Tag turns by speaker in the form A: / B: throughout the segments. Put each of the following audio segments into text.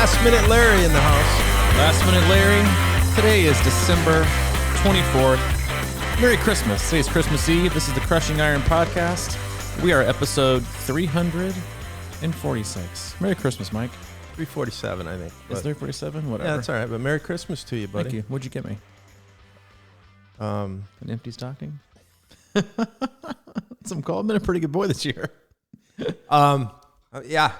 A: Last Minute Larry in the house.
B: Last Minute Larry. Today is December 24th. Merry Christmas. Today is Christmas Eve. This is the Crushing Iron Podcast. We are episode 346. Merry Christmas, Mike.
A: 347, I think.
B: Is 347? Whatever.
A: Yeah, that's all right. But Merry Christmas to you, buddy.
B: Thank you. What'd you get me? An empty stocking? Some call. I've been a pretty good boy this year.
A: Yeah.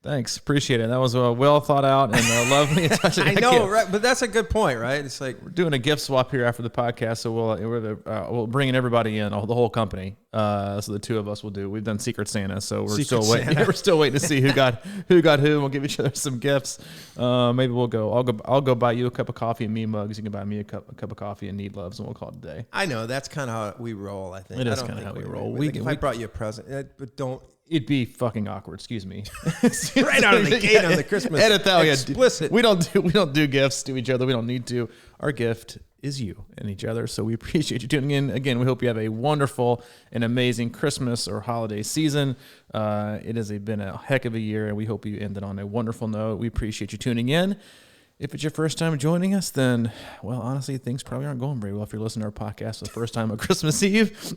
B: Thanks. Appreciate it. That was well thought out and lovely.
A: I know, right? But that's a good point, right? It's like
B: we're doing a gift swap here after the podcast, so we'll bring everybody in, the whole company. So the two of us will do. We've done Secret Santa, so we're still waiting. Yeah, we're still waiting to see who got who. We'll give each other some gifts. Maybe we'll go. I'll go buy you a cup of coffee and me mugs. You can buy me a cup of coffee and Need Loves, and we'll call it a day.
A: I know that's kind of how we roll. I think
B: it is kind of how we roll.
A: If I brought you a present, but don't.
B: It'd be fucking awkward. Excuse me.
A: Right out of the gate on the Christmas.
B: Edit that.
A: Explicit.
B: We don't do gifts to each other. We don't need to. Our gift is you and each other. So we appreciate you tuning in. Again, we hope you have a wonderful and amazing Christmas or holiday season. It has been a heck of a year, and we hope you ended on a wonderful note. We appreciate you tuning in. If it's your first time joining us, then, well, honestly, things probably aren't going very well if you're listening to our podcast for the first time on Christmas Eve.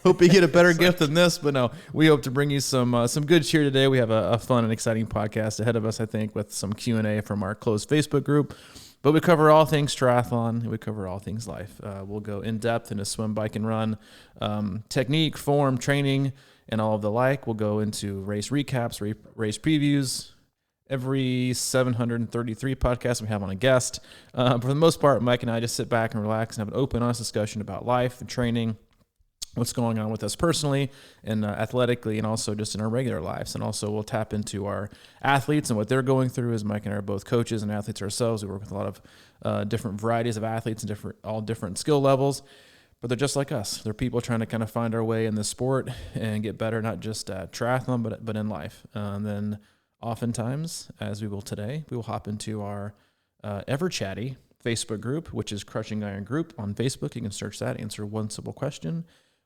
B: Hope you get a better gift than this. But no, we hope to bring you some good cheer today. We have a fun and exciting podcast ahead of us, I think, with some Q&A from our closed Facebook group. But we cover all things triathlon. We cover all things life. We'll go in depth into swim, bike, and run, technique, form, training, and all of the like. We'll go into race recaps, race previews. Every 733 podcast we have on a guest. For the most part, Mike and I just sit back and relax and have an open, honest discussion about life and training, what's going on with us personally and athletically, and also just in our regular lives. And also we'll tap into our athletes and what they're going through, as Mike and I are both coaches and athletes ourselves. We work with a lot of different varieties of athletes and all different skill levels. But they're just like us. They're people trying to kind of find our way in this sport and get better, not just at triathlon, but in life. And then oftentimes, as we will today, we will hop into our ever chatty Facebook group, which is Crushing Iron Group on Facebook. You can search that, answer one simple question.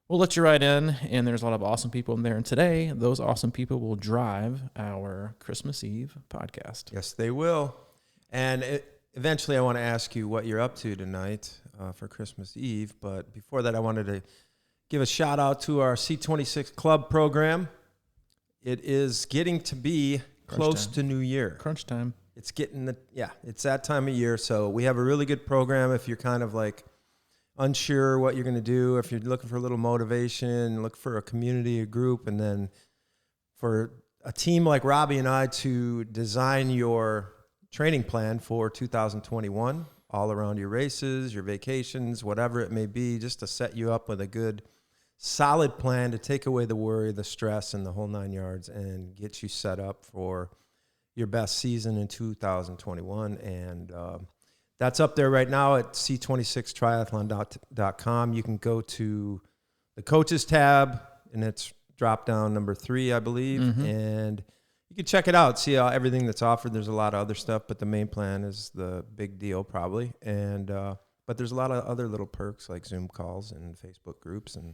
B: We'll let you right in, and there's a lot of awesome people in there. And today, those awesome people will drive our Christmas Eve podcast.
A: Yes, they will. And eventually, I want to ask you what you're up to tonight for Christmas Eve. But before that, I wanted to give a shout out to our C26 Club program. It is getting to be close to New Year.
B: Crunch time.
A: It's it's that time of year. So we have a really good program if you're kind of like unsure what you're going to do, if you're looking for a little motivation, look for a community, a group, and then for a team like Robbie and I to design your training plan for 2021, all around your races, your vacations, whatever it may be, just to set you up with a good solid plan to take away the worry, the stress, and the whole 9 yards and get you set up for your best season in 2021. And that's up there right now at c26triathlon.com. You can go to the coaches tab, and it's drop down number 3, I believe. Mm-hmm. And you can check it out, see everything that's offered. There's a lot of other stuff, but the main plan is the big deal probably. And but there's a lot of other little perks like Zoom calls and Facebook groups and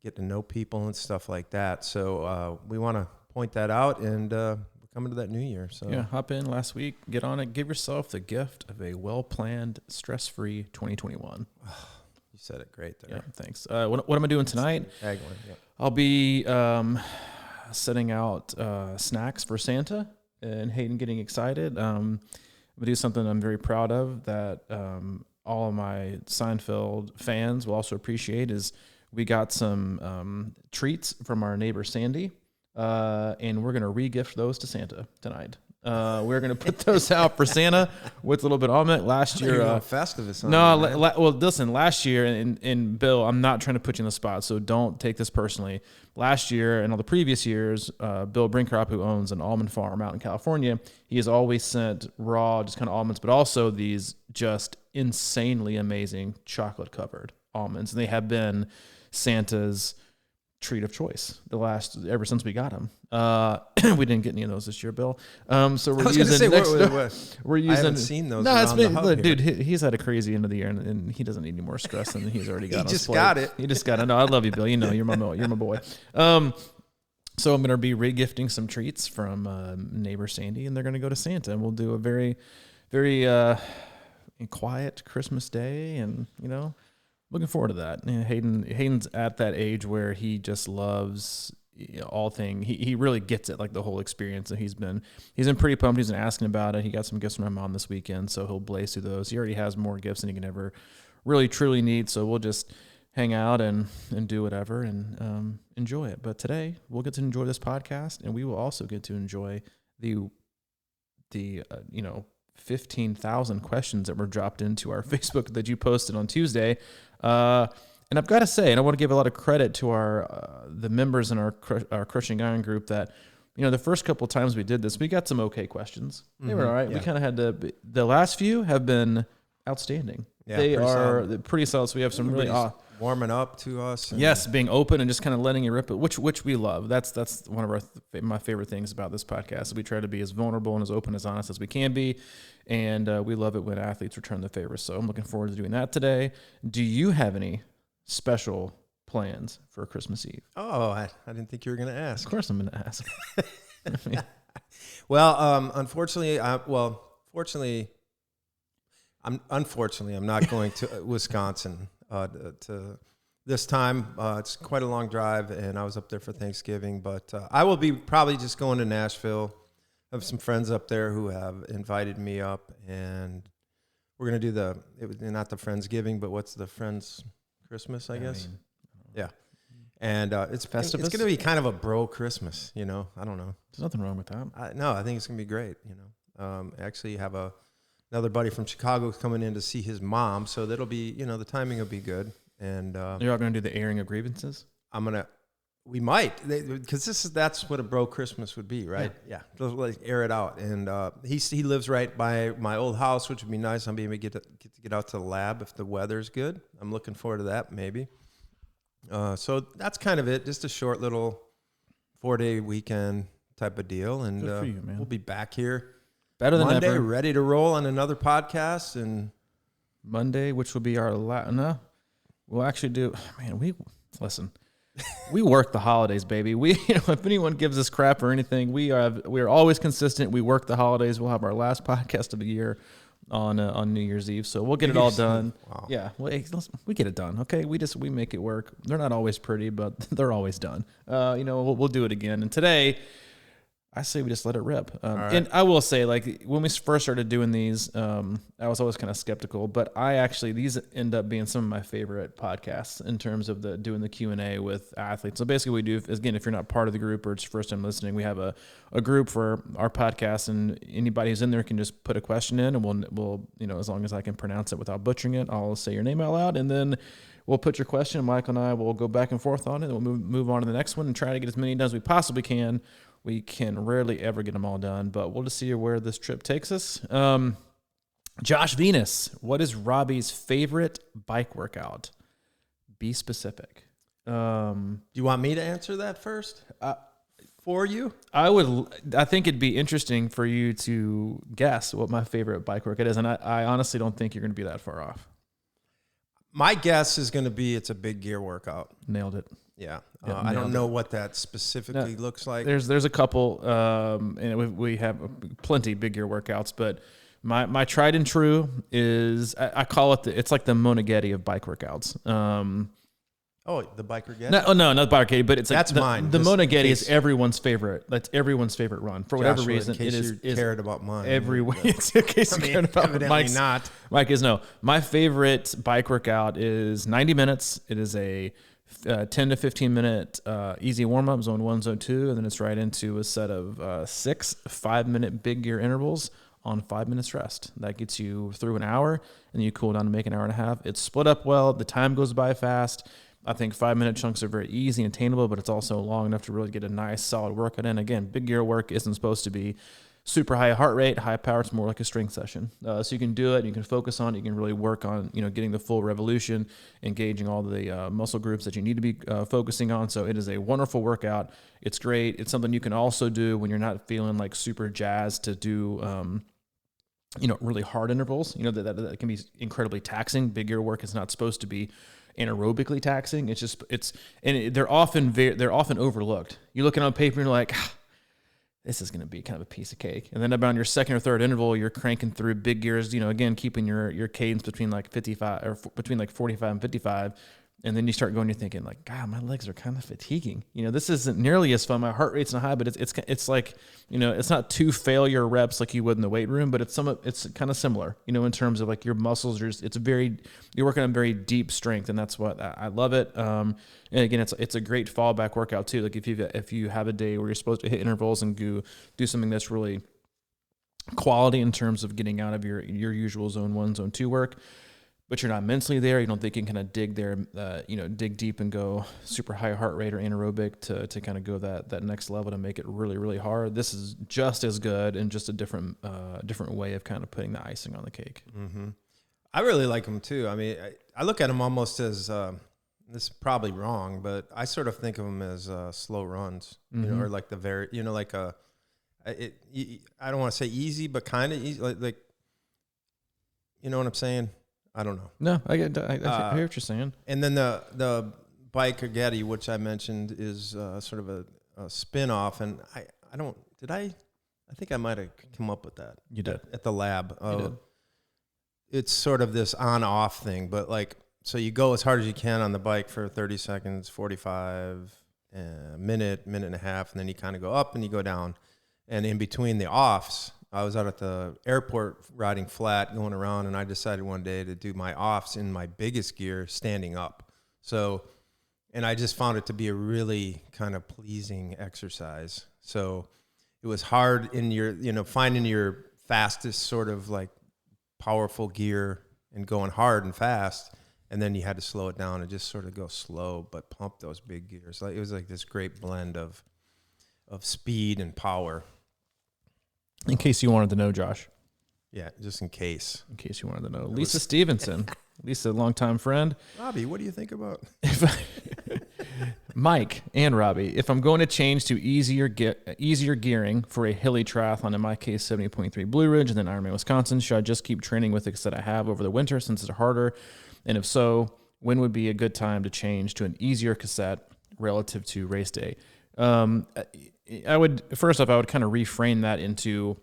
A: get to know people and stuff like that. So we want to point that out, and we're coming to that new year. So
B: yeah, hop in last week, get on it, give yourself the gift of a well-planned, stress-free 2021.
A: You said it great there.
B: Yeah, thanks. What am I doing tonight?
A: Yeah.
B: I'll be setting out snacks for Santa and Hayden getting excited. I'm going to do something I'm very proud of that all of my Seinfeld fans will also appreciate is we got some treats from our neighbor Sandy, and we're going to re-gift those to Santa tonight. We're going to put those out for Santa with a little bit of almond. Last year,
A: Festivus.
B: Well, listen, last year, and Bill, I'm not trying to put you in the spot, so don't take this personally. Last year and all the previous years, Bill Brinkrop, who owns an almond farm out in California, he has always sent raw, just kind of almonds, but also these just insanely amazing chocolate-covered almonds. And they have been Santa's treat of choice ever since we got them. We didn't get any of those this year, Bill. So we're using we're using.
A: I haven't seen those.
B: No, it's been dude. He's had a crazy end of the year, and he doesn't need any more stress than he's already got.
A: He just got it.
B: He just got it. No, I love you, Bill. You know, you're my boy. So I'm going to be regifting some treats from neighbor Sandy, and they're going to go to Santa, and we'll do a very, very quiet Christmas day, and looking forward to that. Hayden's at that age where he just loves all thing. He really gets it, like the whole experience. And he's been pretty pumped. He's been asking about it. He got some gifts from my mom this weekend, so he'll blaze through those. He already has more gifts than he can ever really truly need. So we'll just hang out and do whatever and enjoy it. But today we'll get to enjoy this podcast, and we will also get to enjoy the 15,000 questions that were dropped into our Facebook that you posted on Tuesday. And I've got to say, and I want to give a lot of credit to the members in our Crushing Iron group that, the first couple of times we did this, we got some okay questions. They were all right. Yeah. We kind of had the last few have been outstanding. Yeah, they are pretty solid. So we have some really
A: warming up to us.
B: Yes, being open and just kind of letting you rip it, which we love. That's one of my favorite things about this podcast. We try to be as vulnerable and as open, as honest as we can be, and we love it when athletes return the favor. So I'm looking forward to doing that today. Do you have any special plans for Christmas Eve?
A: Oh, I didn't think you were going to ask.
B: Of course I'm going to ask.
A: Well, unfortunately, I'm not going to Wisconsin to this time. It's quite a long drive, and I was up there for Thanksgiving. But I will be probably just going to Nashville. I have some friends up there who have invited me up, and we're going to do not the Friendsgiving, but what's the Friends Christmas, I guess. Yeah. And it's going to be kind of a bro Christmas, I don't know.
B: There's nothing wrong with that.
A: No, I think it's going to be great, Actually, have another buddy from Chicago coming in to see his mom, so that'll be, the timing will be good. And
B: you're all going to do the airing of grievances?
A: We might, because that's what a bro Christmas would be, right? Yeah. Just like air it out. And he lives right by my old house, which would be nice. I'm able to get out to the lab if the weather's good. I'm looking forward to that, maybe. So that's kind of it. Just a short little 4-day weekend type of deal. And
B: good for you, man.
A: We'll be back here
B: better than
A: Monday,
B: ever.
A: Ready to roll on another podcast. And
B: Monday, which will be our we'll actually do. Man, listen. We work the holidays, baby. If anyone gives us crap or anything, we are always consistent. We work the holidays. We'll have our last podcast of the year on New Year's Eve, so we'll get it all done. Wow. Yeah, we get it done. Okay, we make it work. They're not always pretty, but they're always done. We'll do it again. And today, I say we just let it rip. Right. And I will say, like, when we first started doing these, I was always kind of skeptical, but these end up being some of my favorite podcasts in terms of doing the Q&A with athletes. So basically what we do, again, if you're not part of the group or it's first time listening, we have a group for our podcast, and anybody who's in there can just put a question in, and we'll as long as I can pronounce it without butchering it, I'll say your name out loud, and then we'll put your question. Michael and I will go back and forth on it, and we'll move on to the next one and try to get as many done as we possibly can. We can rarely ever get them all done, but we'll just see where this trip takes us. Josh Venus, what is Robbie's favorite bike workout? Be specific.
A: Do you want me to answer that first for you?
B: I think it'd be interesting for you to guess what my favorite bike workout is, and I honestly don't think you're going to be that far off.
A: My guess is going to be it's a big gear workout.
B: Nailed it.
A: Yeah. I don't know what that specifically looks like.
B: There's a couple, and we have plenty big gear workouts, but my tried and true is, I call it it's like the Monaghetti of bike workouts.
A: The biker get?
B: No, not biker, but it's like
A: that's mine.
B: The Monaghetti is everyone's favorite. That's everyone's favorite run for whatever reason.
A: In case you cared about mine.
B: Everywhere. In case you cared about Mike's.
A: Not.
B: Mike is no. My favorite bike workout is 90 minutes. It is a 10 to 15 minute easy warm up, zone 1, zone 2, and then it's right into a set of 6 5-minute big gear intervals on 5 minutes rest. That gets you through an hour, and you cool down to make an hour and a half. It's split up well. The time goes by fast. I think 5-minute chunks are very easy and attainable, but it's also long enough to really get a nice solid workout in. Again, big gear work isn't supposed to be super high heart rate, high power. It's more like a strength session. So you can do it. You can focus on it. You can really work on, getting the full revolution, engaging all the muscle groups that you need to be focusing on. So it is a wonderful workout. It's great. It's something you can also do when you're not feeling like super jazzed to do, really hard intervals. That can be incredibly taxing. Big gear work is not supposed to be anaerobically taxing. They're often overlooked. You look at it on paper and you're like, this is going to be kind of a piece of cake. And then about your second or third interval, you're cranking through big gears, again, keeping your cadence between like 55 or between like 45 and 55. And then you start going, you're thinking like, God, my legs are kind of fatiguing. This isn't nearly as fun. My heart rate's not high, but it's like, it's not 2 failure reps like you would in the weight room, but it's kind of similar, in terms of like your muscles you're working on very deep strength. And that's what I love it. And again, it's a great fallback workout too. Like if you have a day where you're supposed to hit intervals and do something that's really quality in terms of getting out of your usual zone 1, zone 2 work, but you're not mentally there, you don't think you can kind of dig there, dig deep and go super high heart rate or anaerobic to kind of go that next level to make it really, really hard. This is just as good and just a different way of kind of putting the icing on the cake.
A: Mm-hmm. I really like them too. I mean, I look at them almost as, this is probably wrong, but I sort of think of them as slow runs,
B: Mm-hmm.
A: or like the very, like I don't want to say easy, but kind of easy, like, you know what I'm saying? I don't know.
B: No, I hear what you're saying.
A: And then the bike Getty, which I mentioned, is sort of a spin-off. And I think I might have come up with that.
B: You did.
A: At the lab.
B: You did.
A: It's sort of this on-off thing. But like, so you go as hard as you can on the bike for 30 seconds, 45, minute and a half. And then you kind of go up and you go down. And in between the offs, I was out at the airport riding flat, going around, and I decided one day to do my offs in my biggest gear standing up. So, and I just found it to be a really kind of pleasing exercise. So it was hard in your, finding your fastest sort of like powerful gear and going hard and fast. And then you had to slow it down and just sort of go slow, but pump those big gears. Like it was like this great blend of speed and power.
B: In case you wanted to know, Josh.
A: Yeah, just in case.
B: In case you wanted to know. Lisa Stevenson. Lisa, longtime friend.
A: Robbie, what do you think about?
B: Mike and Robbie, if I'm going to change to easier gearing for a hilly triathlon, in my case, 70.3 Blue Ridge and then Ironman Wisconsin, should I just keep training with the cassette I have over the winter since it's harder? And if so, when would be a good time to change to an easier cassette relative to race day? I would kind of reframe that into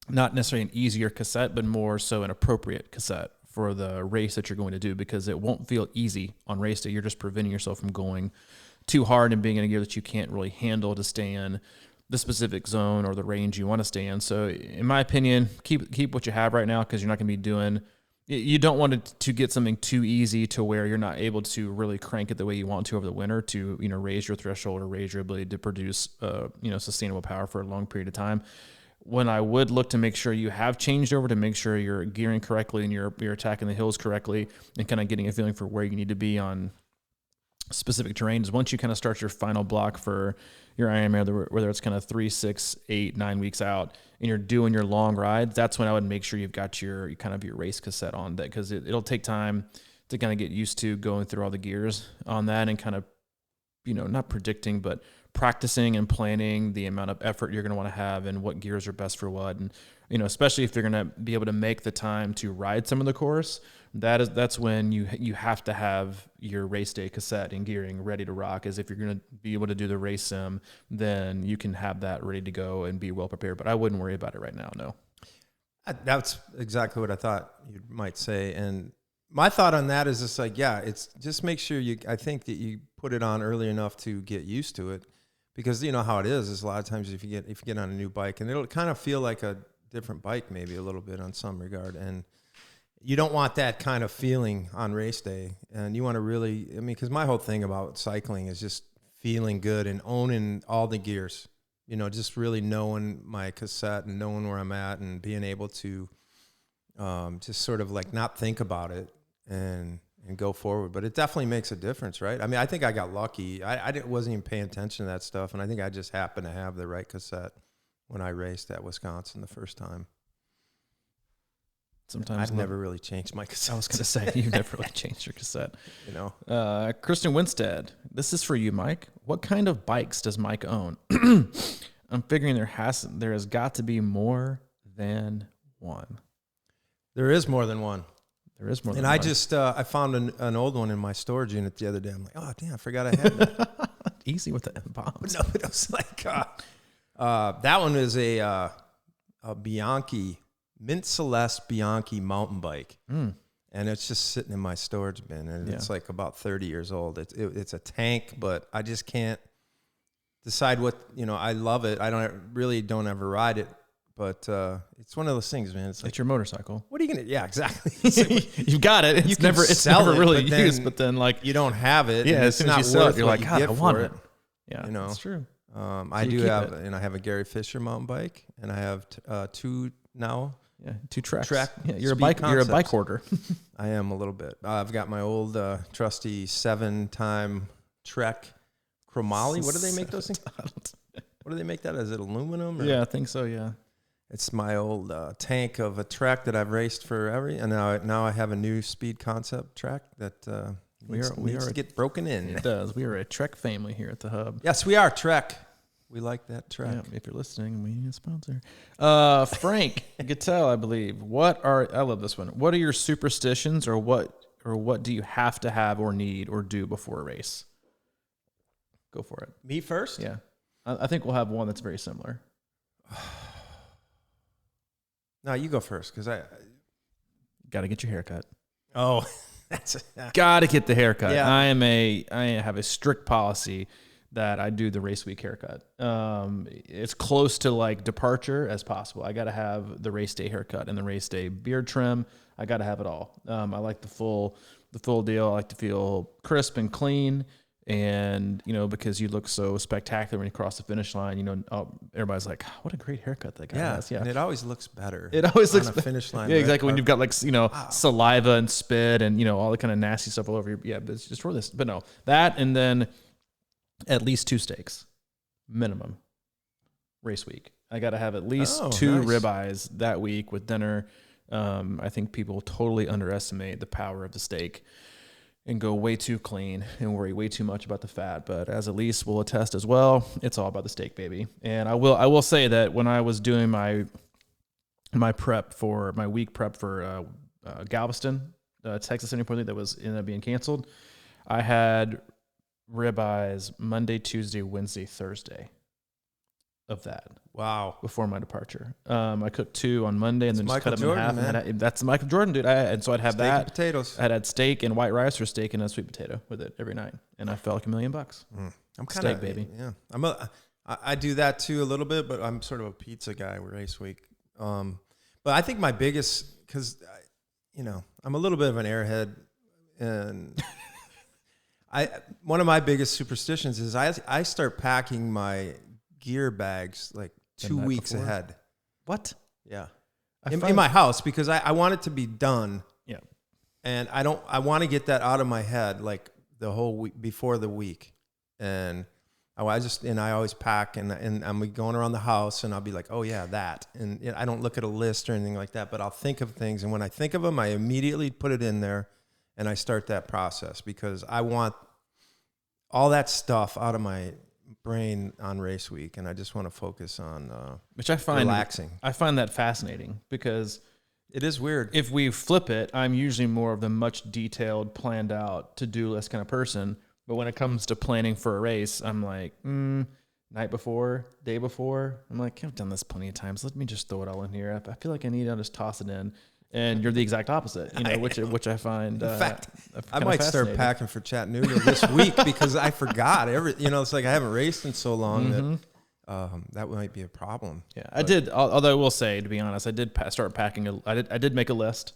B: not necessarily an easier cassette, but more so an appropriate cassette for the race that you're going to do, because it won't feel easy on race day. You're just preventing yourself from going too hard and being in a gear that you can't really handle to stay in the specific zone or the range you want to stay in. So in my opinion, keep what you have right now, because you're not going to be doing. You don't want to get something too easy to where you're not able to really crank it the way you want to over the winter to, raise your threshold or raise your ability to produce, sustainable power for a long period of time. When I would look to make sure you have changed over, to make sure you're gearing correctly and you're attacking the hills correctly and kind of getting a feeling for where you need to be on specific terrains. Once you kind of start your final block for your Ironman, whether it's kind of 3, 6, 8, 9 weeks out, and you're doing your long rides, that's when I would make sure you've got your race cassette on that, because it'll take time to kind of get used to going through all the gears on that and kind of, not predicting, but practicing and planning the amount of effort you're going to want to have and what gears are best for what. And, especially if you're going to be able to make the time to ride some of the course, that's when you have to have your race day cassette and gearing ready to rock. As if you're going to be able to do the race sim, then you can have that ready to go and be well prepared. But I wouldn't worry about it right now. No.
A: That's exactly what I thought you might say. And my thought on that is just like, yeah, it's just make sure I think that you put it on early enough to get used to it, because you know how it is a lot of times if you get on a new bike, and it'll kind of feel like a different bike, maybe a little bit on some regard. And you don't want that kind of feeling on race day. And you want to really, because my whole thing about cycling is just feeling good and owning all the gears, just really knowing my cassette and knowing where I'm at and being able to just sort of like not think about it and go forward. But it definitely makes a difference, right? I think I got lucky. I wasn't even paying attention to that stuff. And I think I just happened to have the right cassette when I raced at Wisconsin the first time.
B: Sometimes
A: I've never really changed my cassette.
B: I was going to say, you've never really changed your cassette. Kristen Winstead, this is for you, Mike. What kind of bikes does Mike own? I'm figuring there has got to be more than one.
A: There is more than one.
B: There is more than
A: And
B: one.
A: I just, I found an old one in my storage unit the other day. I'm like, oh, damn, I forgot I had that.
B: Easy with the bombs.
A: No, but it was like, that one is a Bianchi, Mint Celeste Bianchi mountain bike.
B: Mm.
A: And it's just sitting in my storage bin. And it's like about 30 years old. It's a tank, but I just can't decide what, I love it. I don't ever ride it. But it's one of those things, man. It's like,
B: It's your motorcycle.
A: what are you gonna? Yeah, exactly. It's like,
B: You've got it.
A: you can sell it,
B: really
A: but
B: used.
A: then
B: But then, like,
A: you don't have it.
B: yeah,
A: and
B: as
A: it's
B: soon as
A: not
B: you sell it,
A: worth
B: you're
A: what
B: like,
A: you
B: God,
A: get
B: I want
A: for
B: it. Yeah, that's true.
A: I
B: you
A: do
B: keep
A: have,
B: it.
A: and I have a Gary Fisher mountain bike, and I have two now.
B: Yeah, 2 tracks.
A: Track
B: Yeah, you're a
A: speed
B: bike. You're a
A: concepts.
B: bike hoarder.
A: I am a little bit. I've got my old trusty 7-time Trek Chromoly. What do they make those things? What do they make that? Is it aluminum? Or?
B: Yeah, I think so. Yeah.
A: It's my old tank of a Trek that I've raced forever, and now I have a new speed concept track that needs to get broken in.
B: It does. We are a Trek family here at the Hub.
A: Yes, we are Trek. We like that Trek.
B: Yeah, if you're listening, we need a sponsor. Frank Gattel, I believe. I love this one. What are your superstitions, or what do you have to have or need or do before a race? Go for it.
A: Me first?
B: Yeah. I think we'll have one that's very similar.
A: No, you go first, because I
B: Got to get your haircut.
A: Oh, that's
B: Got to get the haircut.
A: Yeah.
B: I have a strict policy that I do the race week haircut. It's close to like departure as possible. I got to have the race day haircut and the race day beard trim. I got to have it all. I like the full deal. I like to feel crisp and clean. And, because you look so spectacular when you cross the finish line, everybody's like, what a great haircut that guy has. Yeah.
A: And it always looks better.
B: It always looks
A: on a finish line.
B: Yeah, exactly. When you've got like, saliva and spit and, all the kind of nasty stuff all over your, but it's just for this. But no, that, and then at least 2 steaks minimum race week. I got to have at least 2 ribeyes that week with dinner. I think people totally underestimate the power of the steak and go way too clean and worry way too much about the fat. But as Elise will attest as well, it's all about the steak, baby. And I will say that when I was doing my week prep for Galveston, Texas Senior League that ended up being canceled, I had ribeyes Monday, Tuesday, Wednesday, Thursday of that.
A: Wow.
B: Before my departure. I cooked 2 on Monday and then just cut them in half.
A: Man.
B: And that's Michael Jordan, dude. And so I'd have
A: steak
B: that.
A: And potatoes.
B: I'd had steak and white rice or steak and a sweet potato with it every night. And I felt like $1 million.
A: I'm kind
B: steak,
A: of,
B: baby.
A: Yeah. I do that too a little bit, but I'm sort of a pizza guy race week. But I think my biggest, because, I'm a little bit of an airhead, and one of my biggest superstitions is I start packing my gear bags like 2 weeks ahead.
B: What?
A: Yeah. In my house, because I want it to be done.
B: Yeah.
A: And I want to get that out of my head like the whole week before the week. And I always pack and I'm going around the house and I'll be like, oh yeah, that. And I don't look at a list or anything like that, but I'll think of things. And when I think of them, I immediately put it in there and I start that process because I want all that stuff out of my brain on race week, and I just want to focus on
B: which I find
A: relaxing.
B: I find that fascinating because
A: it is weird.
B: If we flip it, I'm usually more of the much detailed, planned out, to-do list kind of person. But when it comes to planning for a race, I'm like, night before, day before. I'm like, I've done this plenty of times. Let me just throw it all in here. I feel like I need to just toss it in. And you're the exact opposite, which I find.
A: In fact, I might start packing for Chattanooga this week because I forgot it's like I haven't raced in so long that might be a problem.
B: Yeah, I did. Although I will say, to be honest, I did start packing. I did make a list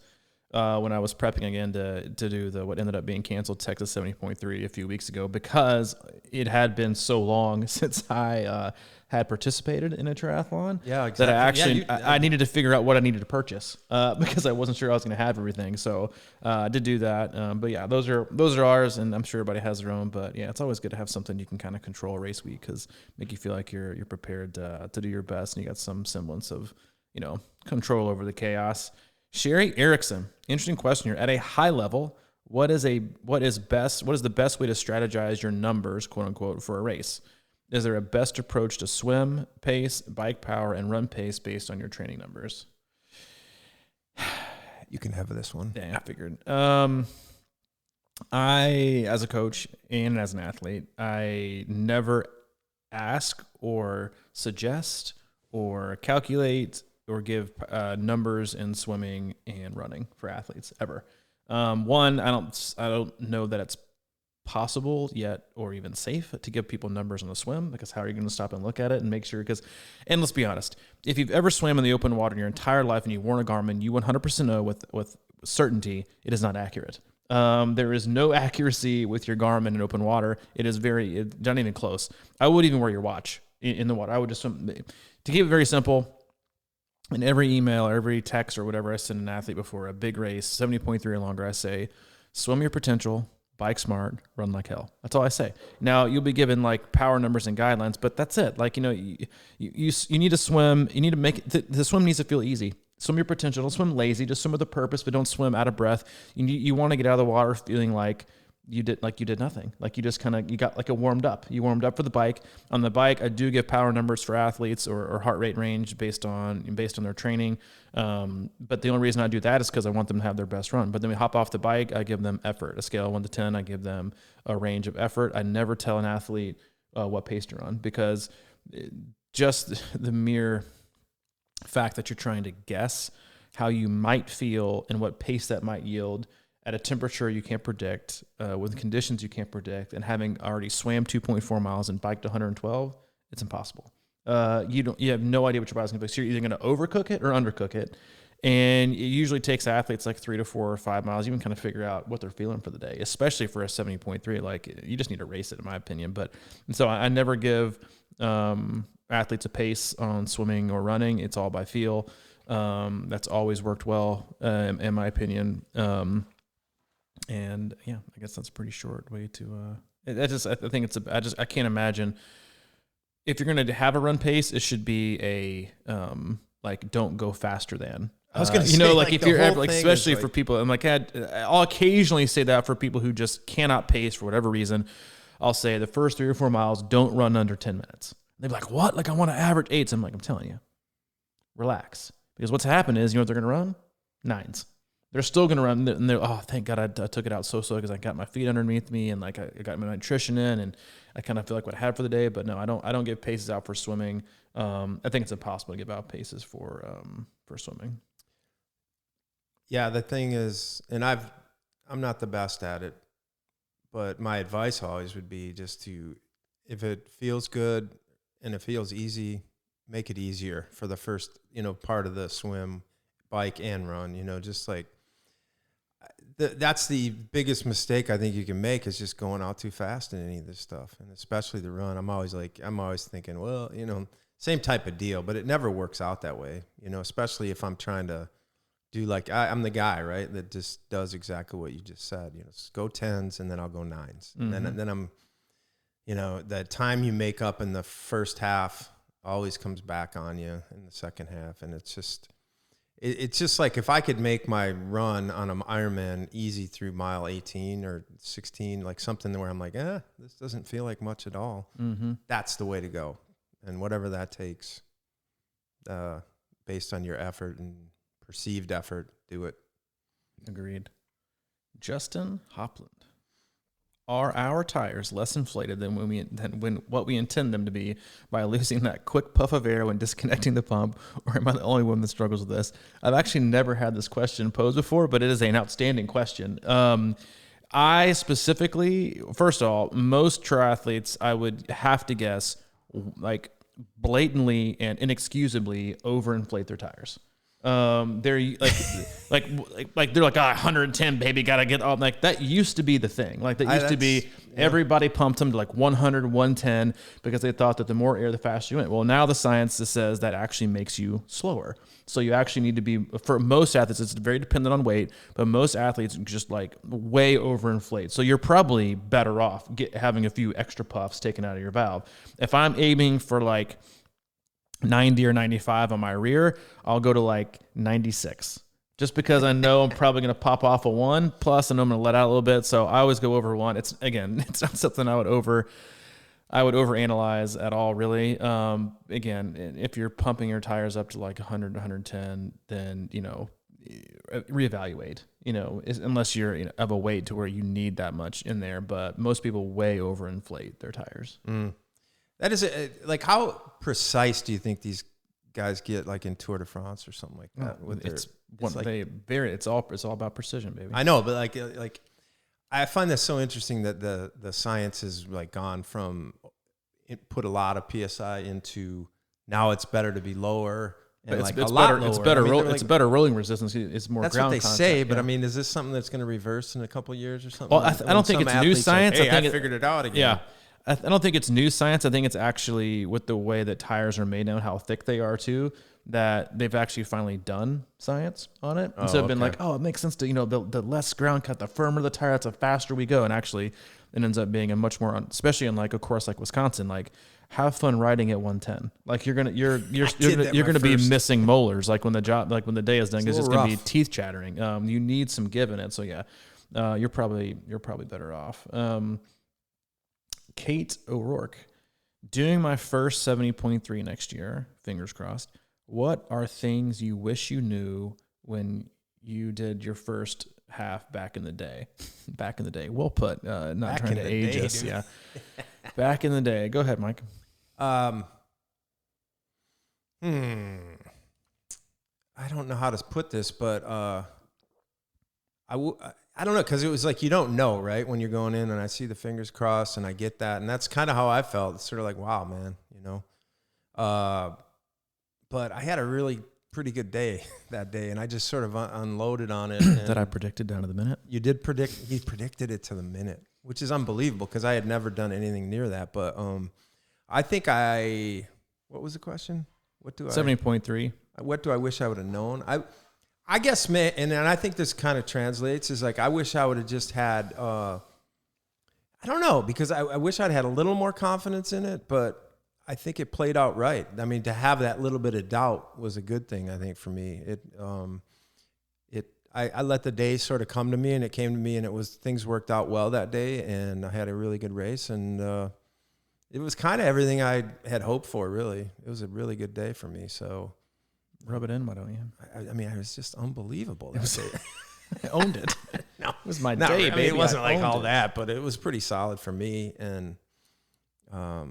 B: when I was prepping again to do what ended up being canceled Texas 70.3 a few weeks ago because it had been so long since I had participated in a triathlon.
A: Yeah, exactly.
B: That I actually I needed to figure out what I needed to purchase because I wasn't sure I was going to have everything. So I did do that. But yeah, those are ours, and I'm sure everybody has their own. But yeah, it's always good to have something you can kind of control race week because make you feel like you're prepared to do your best and you got some semblance of control over the chaos. Sherry Erickson, interesting question here. At a high level, what is the best way to strategize your numbers, quote unquote, for a race? Is there a best approach to swim pace, bike power, and run pace based on your training numbers?
A: You can have this one.
B: Dang, I figured. I, as a coach and as an athlete, I never ask or suggest or calculate or give numbers in swimming and running for athletes ever. One, I don't know that it's possible yet or even safe to give people numbers on the swim, because how are you going to stop and look at it and make sure? And let's be honest, if you've ever swam in the open water in your entire life and you've worn a Garmin, you 100% know with certainty it is not accurate. There is no accuracy with your Garmin in open water. It's not even close. I wouldn't even wear your watch in the water. I would just swim. To keep it very simple, in every email or every text or whatever I send an athlete before a big race, 70.3 or longer, I say, swim your potential, bike smart, run like hell. That's all I say. Now, you'll be given like power numbers and guidelines, but that's it. Like, you need to swim. You need to make it, the swim needs to feel easy. Swim your potential. Don't swim lazy. Just swim with a purpose, but don't swim out of breath. You want to get out of the water feeling like you did nothing. Like you just you got like warmed up. You warmed up for the bike. On the bike, I do give power numbers for athletes or heart rate range based on their training. But the only reason I do that is because I want them to have their best run. But then we hop off the bike, I give them effort. A scale of 1 to 10, I give them a range of effort. I never tell an athlete what pace to run, because just the mere fact that you're trying to guess how you might feel and what pace that might yield at a temperature you can't predict, with conditions you can't predict, and having already swam 2.4 miles and biked 112, it's impossible. You have no idea what your body's going to do. So you're either going to overcook it or undercook it. And it usually takes athletes like 3 to 4 or 5 miles, even kind of figure out what they're feeling for the day, especially for a 70.3. Like, you just need to race it, in my opinion. And so I never give athletes a pace on swimming or running. It's all by feel. That's always worked well, in my opinion. And yeah, I guess that's a pretty short way to, I can't imagine if you're going to have a run pace, it should be don't go faster than.
A: I was going to say,
B: like if you're ever, like, especially for people, and like I'll occasionally say that for people who just cannot pace for whatever reason. I'll say the first 3 or 4 miles, don't run under 10 minutes. They're like, what? Like, I want to average 8s. I'm like, I'm telling you, relax. Because what's happened is, you know what they're going to run? 9s. They're still going to run, and they're, oh, thank God I took it out so slow because I got my feet underneath me, and like I got my nutrition in, and I kind of feel like what I had for the day. But no, I don't give paces out for swimming. I think it's impossible to give out paces for swimming.
A: Yeah, the thing is, and I'm not the best at it, but my advice always would be just to, if it feels good and it feels easy, make it easier for the first, part of the swim, bike, and run. Just like that's the biggest mistake I think you can make, is just going out too fast in any of this stuff, and especially the run. I'm always thinking, well, same type of deal, but it never works out that way. Especially if I'm trying to do, like, I'm the guy, right, that just does exactly what you just said. Go 10s and then I'll go 9s, mm-hmm. and then I'm, that time you make up in the first half always comes back on you in the second half, and it's just like, if I could make my run on an Ironman easy through mile 18 or 16, like something where I'm like, this doesn't feel like much at all. Mm-hmm. That's the way to go. And whatever that takes, based on your effort and perceived effort, do it.
B: Agreed. Justin Hopland. Are our tires less inflated than what we intend them to be by losing that quick puff of air when disconnecting the pump, or am I the only one that struggles with this? I've actually never had this question posed before, but it is an outstanding question. I specifically, first of all, most triathletes, I would have to guess, like, blatantly and inexcusably overinflate their tires. They're like they're like, 110, baby, gotta get all, like, that used to be the thing. Like, that used to be, everybody pumped them to like 100, 110 because they thought that the more air, the faster you went. Well, now the science says that actually makes you slower. So you actually need to be, for most athletes, it's very dependent on weight, but most athletes just like way overinflate. So you're probably better off having a few extra puffs taken out of your valve. If I'm aiming for like 90 or 95 on my rear, I'll go to like 96, just because I know I'm probably going to pop off a 1, plus I know I'm going to let out a little bit. So I always go over 1. It's not something I would overanalyze at all, really. Again, if you're pumping your tires up to like 100 to 110, then, reevaluate, unless you're of a weight to where you need that much in there. But most people way overinflate their tires.
A: That is like, how precise do you think these guys get, like in Tour de France or something like that?
B: It's all about precision, baby.
A: I know, but like I find that so interesting that the science has like gone from put a lot of PSI into now it's better to be lower. And
B: it's,
A: like
B: it's
A: a lot
B: better.
A: lower.
B: It's better.
A: It's
B: better rolling resistance. It's more.
A: That's
B: ground
A: what they
B: contact,
A: say. But
B: yeah.
A: I mean, is this something that's going to reverse in a couple of years or something?
B: Well, I don't think it's new science.
A: Like, hey,
B: I think
A: figured it out again.
B: Yeah, I don't think it's new science. I think it's actually with the way that tires are made now, how thick they are too, that they've actually finally done science on it. And so it's been like, oh, it makes sense to, the less ground cut, the firmer the tire, that's the faster we go. And actually it ends up being a much more, especially in like a course like Wisconsin, like have fun riding at 110. Like you're gonna be missing molars. Like when the day is done, because it's gonna be teeth chattering. You need some give in it. So yeah, you're probably better off. Kate O'Rourke, doing my first 70.3 next year, fingers crossed. What are things you wish you knew when you did your first half back in the day? Back in the day. Well put. Not back trying to age us. Dude. Yeah. Back in the day. Go ahead, Mike.
A: I don't know how to put this, but I don't know, because it was like you don't know, right, when you're going in, and I see the fingers crossed, and I get that, and that's kind of how I felt. It's sort of like, wow, man, But I had a really pretty good day that day, and I just sort of unloaded on it.
B: That I predicted down to the minute?
A: You did predict. He predicted it to the minute, which is unbelievable because I had never done anything near that. But I think what was the question?
B: 70.3.
A: What do I wish I would have known? I guess, man, and I think this kind of translates, is like I wish I would have just had, I don't know, because I wish I'd had a little more confidence in it, but I think it played out right. I mean, to have that little bit of doubt was a good thing, I think, for me. I let the day sort of come to me, and it came to me, and things worked out well that day, and I had a really good race, and it was kind of everything I had hoped for, really. It was a really good day for me, so...
B: Rub it in, why don't you?
A: I mean, it was just unbelievable.
B: I owned it.
A: No,
B: it was my day, baby.
A: It wasn't like all that, but it was pretty solid for me. And I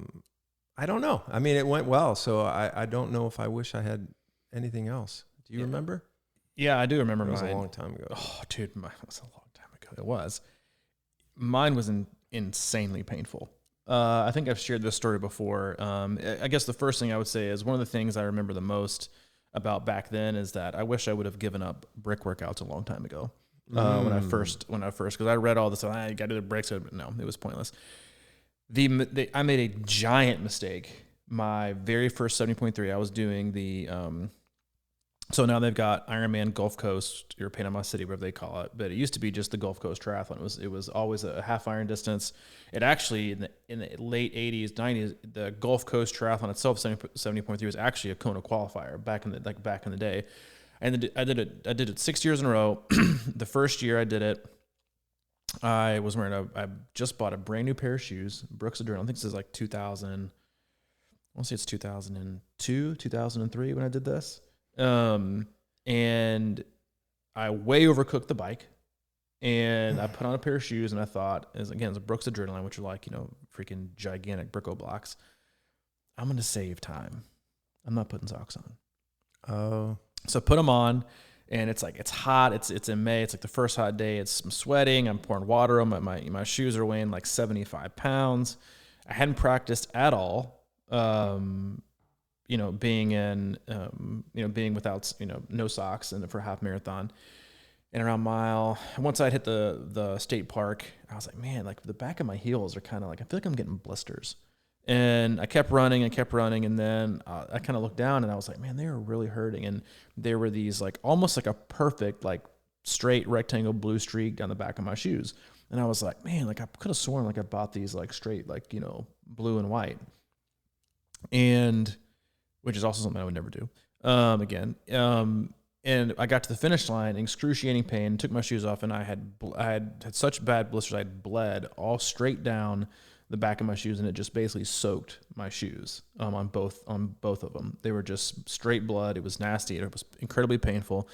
A: don't know. I mean, it went well, so I don't know if I wish I had anything else. Do you remember?
B: Yeah, I do remember.
A: It was a long time ago.
B: Oh, dude, it was a long time ago. It was. Mine was insanely painful. I think I've shared this story before. I guess the first thing I would say is one of the things I remember the most about back then is that I wish I would have given up brick workouts a long time ago. When I first, because I read all this, you got to do the bricks. But no, it was pointless. I made a giant mistake. My very first 70.3, I was doing the, so now they've got Ironman Gulf Coast, or Panama City, whatever they call it. But it used to be just the Gulf Coast Triathlon. It was always a half iron distance. It actually, in the late 80s, 90s, the Gulf Coast Triathlon itself, 70.3, was actually a Kona qualifier back in the day. And I did it 6 years in a row. The first year I did it, I was wearing I just bought a brand new pair of shoes, Brooks Adrenaline. I think this is like 2000. I want to say it's 2002, 2003 when I did this. And I way overcooked the bike, and I put on a pair of shoes, and I thought, it's a Brooks Adrenaline, which are like, freaking gigantic Bricko blocks. I'm going to save time. I'm not putting socks on.
A: Oh.
B: So I put them on, and it's hot. It's in May. It's like the first hot day. I'm sweating. I'm pouring water on my shoes are weighing like 75 pounds. I hadn't practiced at all. Being without, no socks and for a half marathon. And around mile, once I'd hit the state park, I was like, man, like the back of my heels are kind of like, I feel like I'm getting blisters. And I kept running, and then I kind of looked down, and I was like, man, they are really hurting. And there were these like almost like a perfect like straight rectangle blue streak down the back of my shoes. And I was like, man, like I could have sworn like I bought these like straight like blue and white, and which is also something I would never do again. And I got to the finish line, excruciating pain, took my shoes off, and I had such bad blisters, I had bled all straight down the back of my shoes, and it just basically soaked my shoes on both of them. They were just straight blood. It was nasty. It was incredibly painful.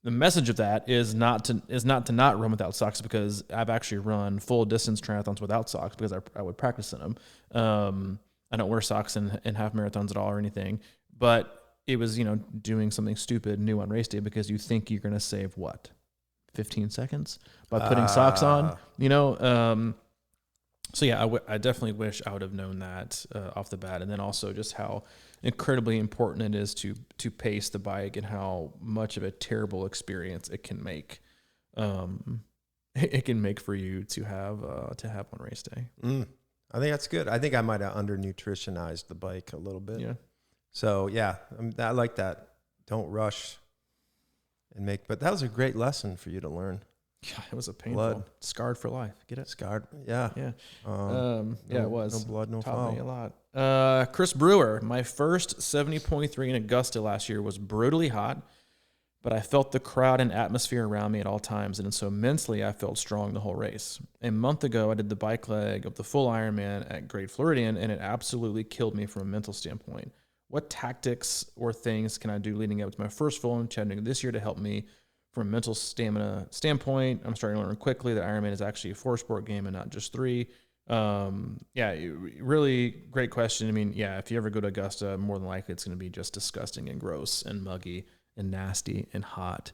B: the message of that is not to not run without socks, because I've actually run full distance triathlons without socks because I would practice in them. I don't wear socks in half marathons at all or anything, but it was, doing something stupid new on race day because you think you're going to save 15 seconds by putting socks on, So yeah, I definitely wish I would have known that off the bat. And then also just how incredibly important it is to pace the bike and how much of a terrible experience it can make. It can make for you to have on race day.
A: I think that's good. I think I might have under nutritionized the bike a little bit.
B: Yeah.
A: So yeah, I like that. Don't rush but that was a great lesson for you to learn.
B: Yeah, it was a painful, scarred for life. Get it?
A: Scarred. Yeah.
B: Yeah.
A: It was. No blood, no foul.
B: Taught me a lot. Chris Brewer, my first 70.3 in Augusta last year was brutally hot, but I felt the crowd and atmosphere around me at all times, and so mentally I felt strong the whole race. A month ago, I did the bike leg of the full Ironman at Great Floridian, and it absolutely killed me from a mental standpoint. What tactics or things can I do leading up to my first full in Chattanooga this year to help me from a mental stamina standpoint? I'm starting to learn quickly that Ironman is actually a 4-sport game and not just 3. Really great question. I mean, yeah, if you ever go to Augusta, more than likely it's going to be just disgusting and gross and muggy and nasty and hot,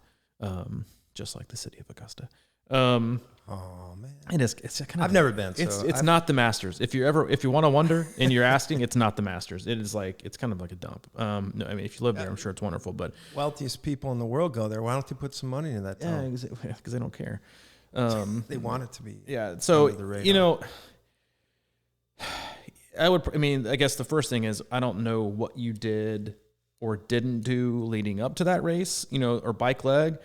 B: just like the city of Augusta.
A: Oh man,
B: it is. It's kind of.
A: I've never been.
B: It's not the Masters. If you want to wonder and you're asking, it's not the Masters. It is it's kind of like a dump. No, I mean, if you live there, I'm sure it's wonderful. But
A: wealthiest people in the world go there. Why don't they put some money into that town?
B: Yeah, because they don't care.
A: They want it to be.
B: Yeah. So I guess the first thing is I don't know what you did or didn't do leading up to that race, or bike leg.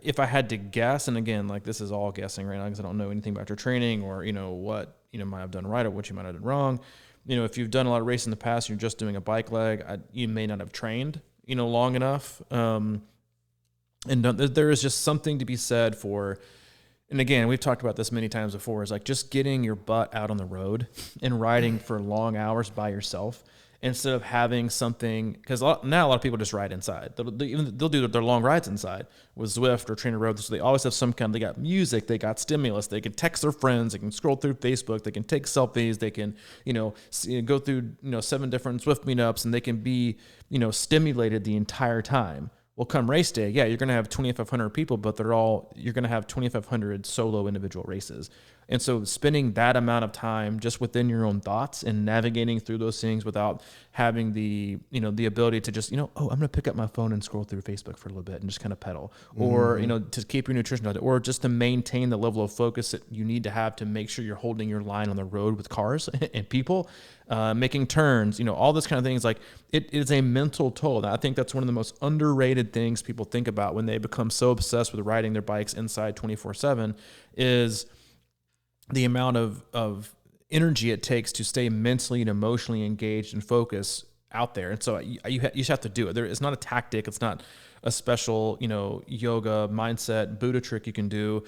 B: If I had to guess, and again, this is all guessing right now because I don't know anything about your training or, what, might have done right or what you might have done wrong. If you've done a lot of racing in the past, and you're just doing a bike leg, you may not have trained, long enough. And there is just something to be said for, and again, we've talked about this many times before, is just getting your butt out on the road and riding for long hours by yourself, instead of having something, because now a lot of people just ride inside. They'll do their long rides inside with Zwift or Trainer Road. So they always have they got music, they got stimulus, they can text their friends, they can scroll through Facebook, they can take selfies, they can, go through, 7 different Zwift meetups, and they can be, stimulated the entire time. Well, come race day, yeah, you're going to have 2,500 people, but you're going to have 2,500 solo individual races. And so spending that amount of time just within your own thoughts and navigating through those things without having the ability to just, I'm going to pick up my phone and scroll through Facebook for a little bit and just kind of pedal, or, to keep your nutrition out, or just to maintain the level of focus that you need to have to make sure you're holding your line on the road with cars and people, making turns, all this kind of things. It is a mental toll. And I think that's one of the most underrated things people think about when they become so obsessed with riding their bikes inside 24/7 is the amount of energy it takes to stay mentally and emotionally engaged and focused out there. And so you just have to do it. It's not a tactic. It's not a special, yoga mindset Buddha trick you can do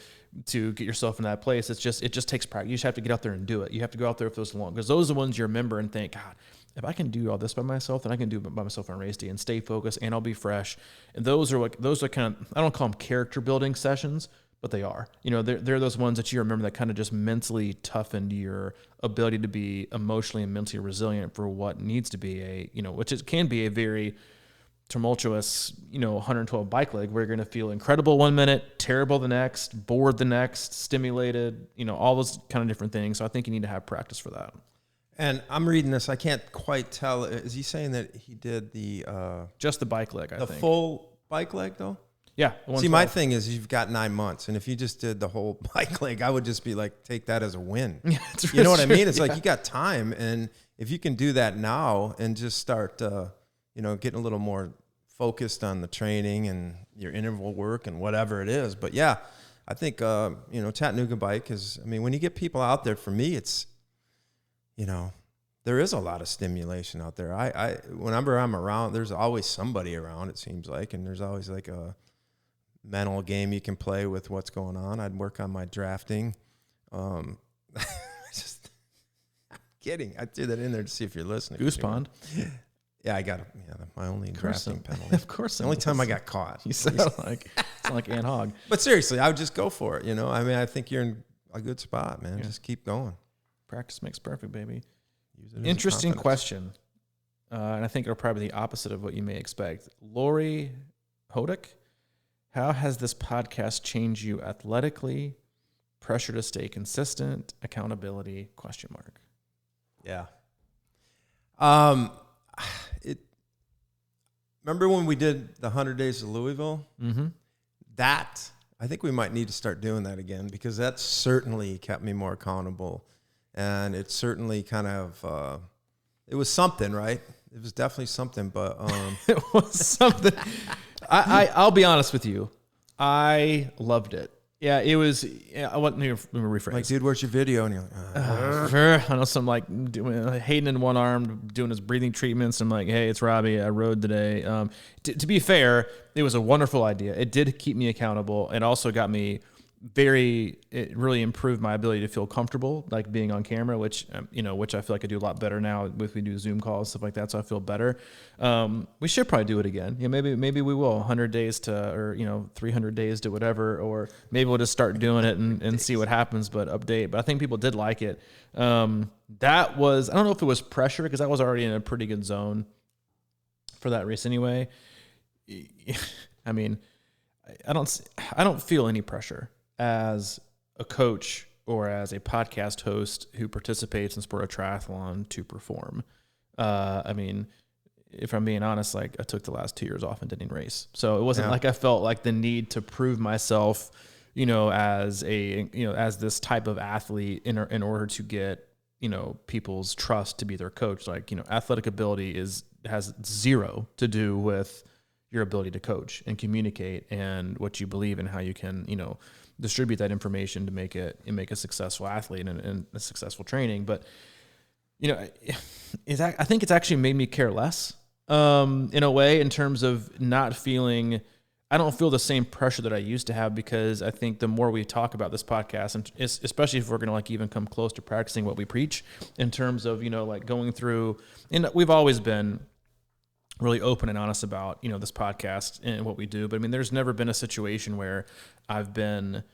B: to get yourself in that place. It just takes practice. You just have to get out there and do it. You have to go out there for those long, because those are the ones you remember and think, God, if I can do all this by myself, then I can do it by myself on race day and stay focused, and I'll be fresh. And those are kind of, I don't call them character building sessions, but they are. They're those ones that you remember that kind of just mentally toughened your ability to be emotionally and mentally resilient for what needs to be can be a very tumultuous, 112 bike leg, where you're going to feel incredible 1 minute, terrible the next, bored the next, stimulated, all those kind of different things. So I think you need to have practice for that.
A: And I'm reading this. I can't quite tell. Is he saying that he did
B: just the bike leg? I think
A: the full bike leg though.
B: Yeah.
A: See, my thing is you've got 9 months, and if you just did the whole bike leg, I would just be take that as a win.
B: Yeah,
A: you know what I mean? It's you got time, and if you can do that now and just start, getting a little more focused on the training and your interval work and whatever it is. But yeah, I think, Chattanooga bike is, when you get people out there, for me, it's, there is a lot of stimulation out there. Whenever I'm around, there's always somebody around, it seems like, and there's always a mental game you can play with what's going on. I'd work on my drafting. I'm kidding. I threw that in there to see if you're listening.
B: Goose Pond.
A: Yeah, I got my only drafting penalty.
B: Of course,
A: the only time I got caught.
B: You sound like Ant Hogg.
A: But seriously, I would just go for it. I mean, I think you're in a good spot, man. Just keep going.
B: Practice makes perfect, baby. Interesting question. And I think it'll probably be the opposite of what you may expect. Lori Hodick, how has this podcast changed you athletically? Pressure to stay consistent, accountability, ?
A: Yeah. Remember when we did the 100 Days of Louisville?
B: Mm-hmm.
A: I think we might need to start doing that again, because that certainly kept me more accountable. And it certainly kind of, it was something, right? It was definitely something, but
B: it was something. I'll be honest with you. I loved it. Yeah, it was. Yeah, let me rephrase.
A: Like, dude, where's your video? And you're like,
B: I know some Hayden in one arm doing his breathing treatments. I'm like, hey, it's Robbie. I rode today. To be fair, it was a wonderful idea. It did keep me accountable, and also got me it really improved my ability to feel comfortable, like being on camera, which I feel like I do a lot better now if we do Zoom calls, stuff like that. So I feel better. We should probably do it again. Maybe we will 100 days or 300 days to whatever, or maybe we'll just start doing it and see what happens, but update. But I think people did like it. That was, I don't know if it was pressure, because I was already in a pretty good zone for that race anyway. I mean, I don't feel any pressure as a coach or as a podcast host who participates in sport of triathlon to perform. I mean, if I'm being honest, like, I took the last 2 years off and didn't race. So it wasn't like I felt like the need to prove myself, as this type of athlete in order to get, people's trust to be their coach. Like, athletic ability has zero to do with your ability to coach and communicate and what you believe and how you can, distribute that information to make a successful athlete and a successful training. But, I think it's actually made me care less, in a way, in terms of not feeling, I don't feel the same pressure that I used to have, because I think the more we talk about this podcast, and especially if we're going to even come close to practicing what we preach in terms of, going through, and we've always been really open and honest about, this podcast and what we do. But I mean, there's never been a situation where I've been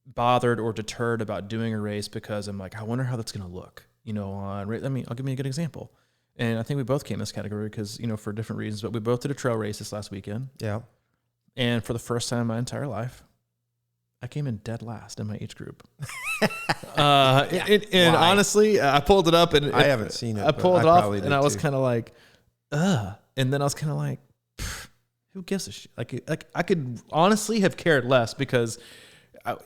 B: bothered or deterred about doing a race because I'm like, I wonder how that's going to look, I'll give you a good example. And I think we both came in this category because, for different reasons, but we both did a trail race this last weekend. Yeah. And for the first time in my entire life, I came in dead last in my age group. And honestly, I pulled it up and
A: I haven't seen it.
B: I pulled it off and I was kind of like, ugh. And then I was kind of like, who gives a shit? Like I could honestly have cared less, because I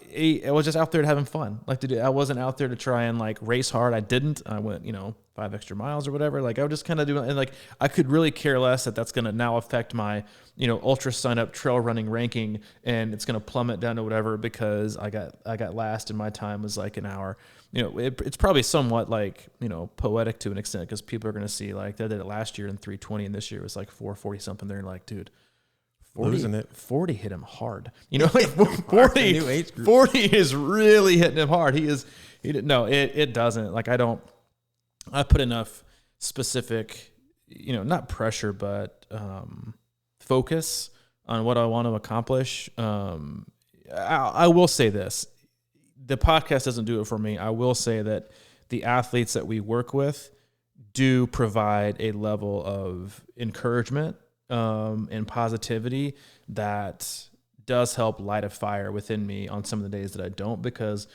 B: was just out there having fun. I wasn't out there to try and race hard. I didn't. I went, 5 extra miles or whatever. I was just kind of doing, and I could really care less that's going to now affect my, ultra sign up trail running ranking, and it's going to plummet down to whatever because I got last and my time was an hour. It's probably somewhat poetic to an extent, because people are going to see they did it last year in 3:20 and this year was 4:40 something. They're like, dude, 40 hit him hard. 40 is really hitting him hard. It doesn't. I put enough specific, not pressure, but focus on what I want to accomplish. I will say this. The podcast doesn't do it for me. I will say that the athletes that we work with do provide a level of encouragement and positivity that does help light a fire within me on some of the days that I don't, because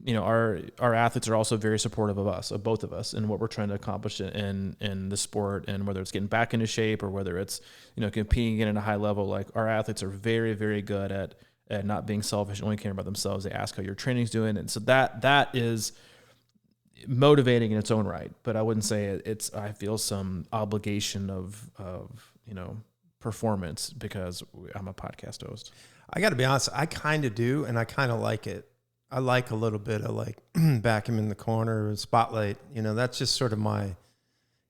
B: our athletes are also very supportive of us, of both of us, and what we're trying to accomplish in the sport, and whether it's getting back into shape or whether it's competing again at a high level. Our athletes are very, very good at not being selfish, only caring about themselves. They ask how your training's doing, and so that is motivating in its own right. But I wouldn't say I feel some obligation of performance because I'm a podcast host.
A: I got to be honest, I kind of do, and I kind of like it. I like a little bit of back him in the corner, spotlight. That's just sort of my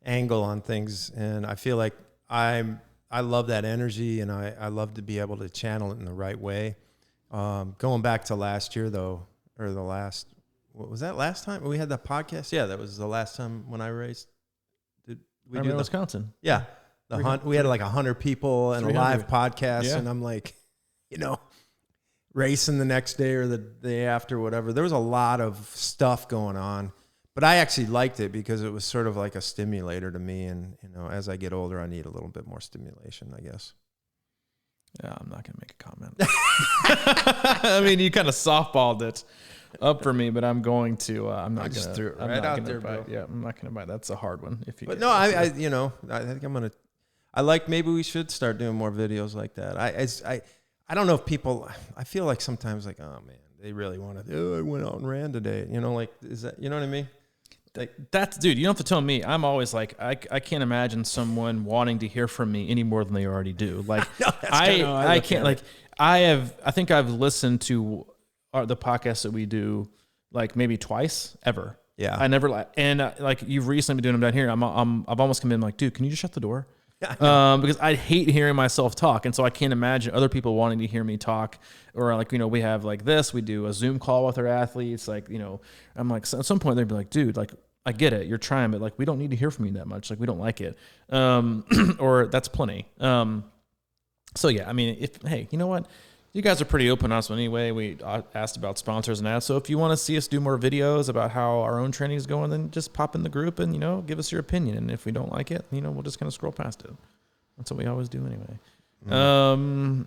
A: angle on things, and I feel like I love that energy, and I love to be able to channel it in the right way. Going back to last year, though, or what was that last time we had that podcast? Yeah, that was the last time when I raced. Did we do
B: Wisconsin?
A: Yeah. We had like 100 people and a live podcast,
B: Yeah.
A: and I'm like, racing the next day or the day after, whatever. There was a lot of stuff going on, but I actually liked it because it was sort of like a stimulator to me. And, as I get older, I need a little bit more stimulation, I guess.
B: Yeah, I'm not going to make a comment. I mean, you kind of softballed it up for me, but I'm going to, I'm not going to.
A: threw it right out there,
B: bro.
A: bro.
B: Yeah, I'm not going to buy. That's a hard one.
A: But no, I think I'm going to, maybe we should start doing more videos like that. I don't know if people, I feel like sometimes like, oh man, they really want to, I went out and ran today. Is that, you know what I mean? Like,
B: that's, dude, you don't have to tell me. I'm always like, I can't imagine someone wanting to hear from me any more than they already do. Like, I can't, like, I think I've listened to the podcast that we do like maybe twice ever.
A: Yeah.
B: I never, like you've recently been doing them down here. I've almost come in like, dude, can you just shut the door? Because I hate hearing myself talk. And so I can't imagine other people wanting to hear me talk, or like, we have like this, we do a Zoom call with our athletes. Like, I'm like, so at some point they'd be like, dude, like, I get it. You're trying, but like, we don't need to hear from you that much. Like, we don't like it. Or that's plenty. So yeah, I mean, hey, you know what? You guys are pretty open on us anyway. We asked about sponsors and ads. So if you want to see us do more videos about how our own training is going, then just pop in the group and, give us your opinion. And if we don't like it, we'll just kind of scroll past it. That's what we always do anyway.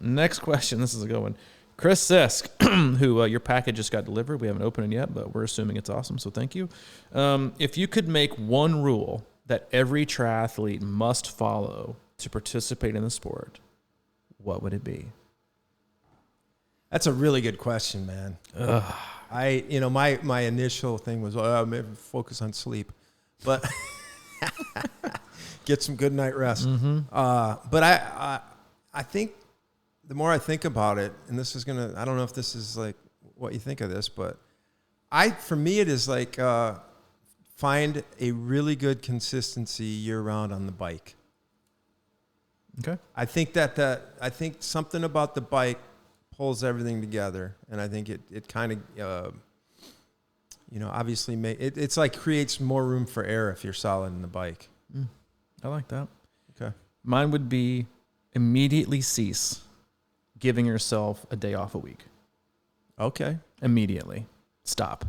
B: Next question. This is a good one. Chris Sisk, who your package just got delivered. We haven't opened it yet, but we're assuming it's awesome. So thank you. If you could make one rule that every triathlete must follow to participate in the sport, what would it be?
A: That's a really good question, man. My initial thing was, maybe focus on sleep, but get some good night rest.
B: Mm-hmm.
A: But I think the more I think about it, and this is I don't know if this is like what you think of this, but for me, it is like, find a really good consistency year round on the bike.
B: Okay.
A: I think I think something about the bike pulls everything together, and I think it kind of obviously it's like creates more room for error if you're solid in the bike.
B: I like that.
A: Okay.
B: Mine would be immediately cease giving yourself a day off a week.
A: Okay.
B: Immediately stop.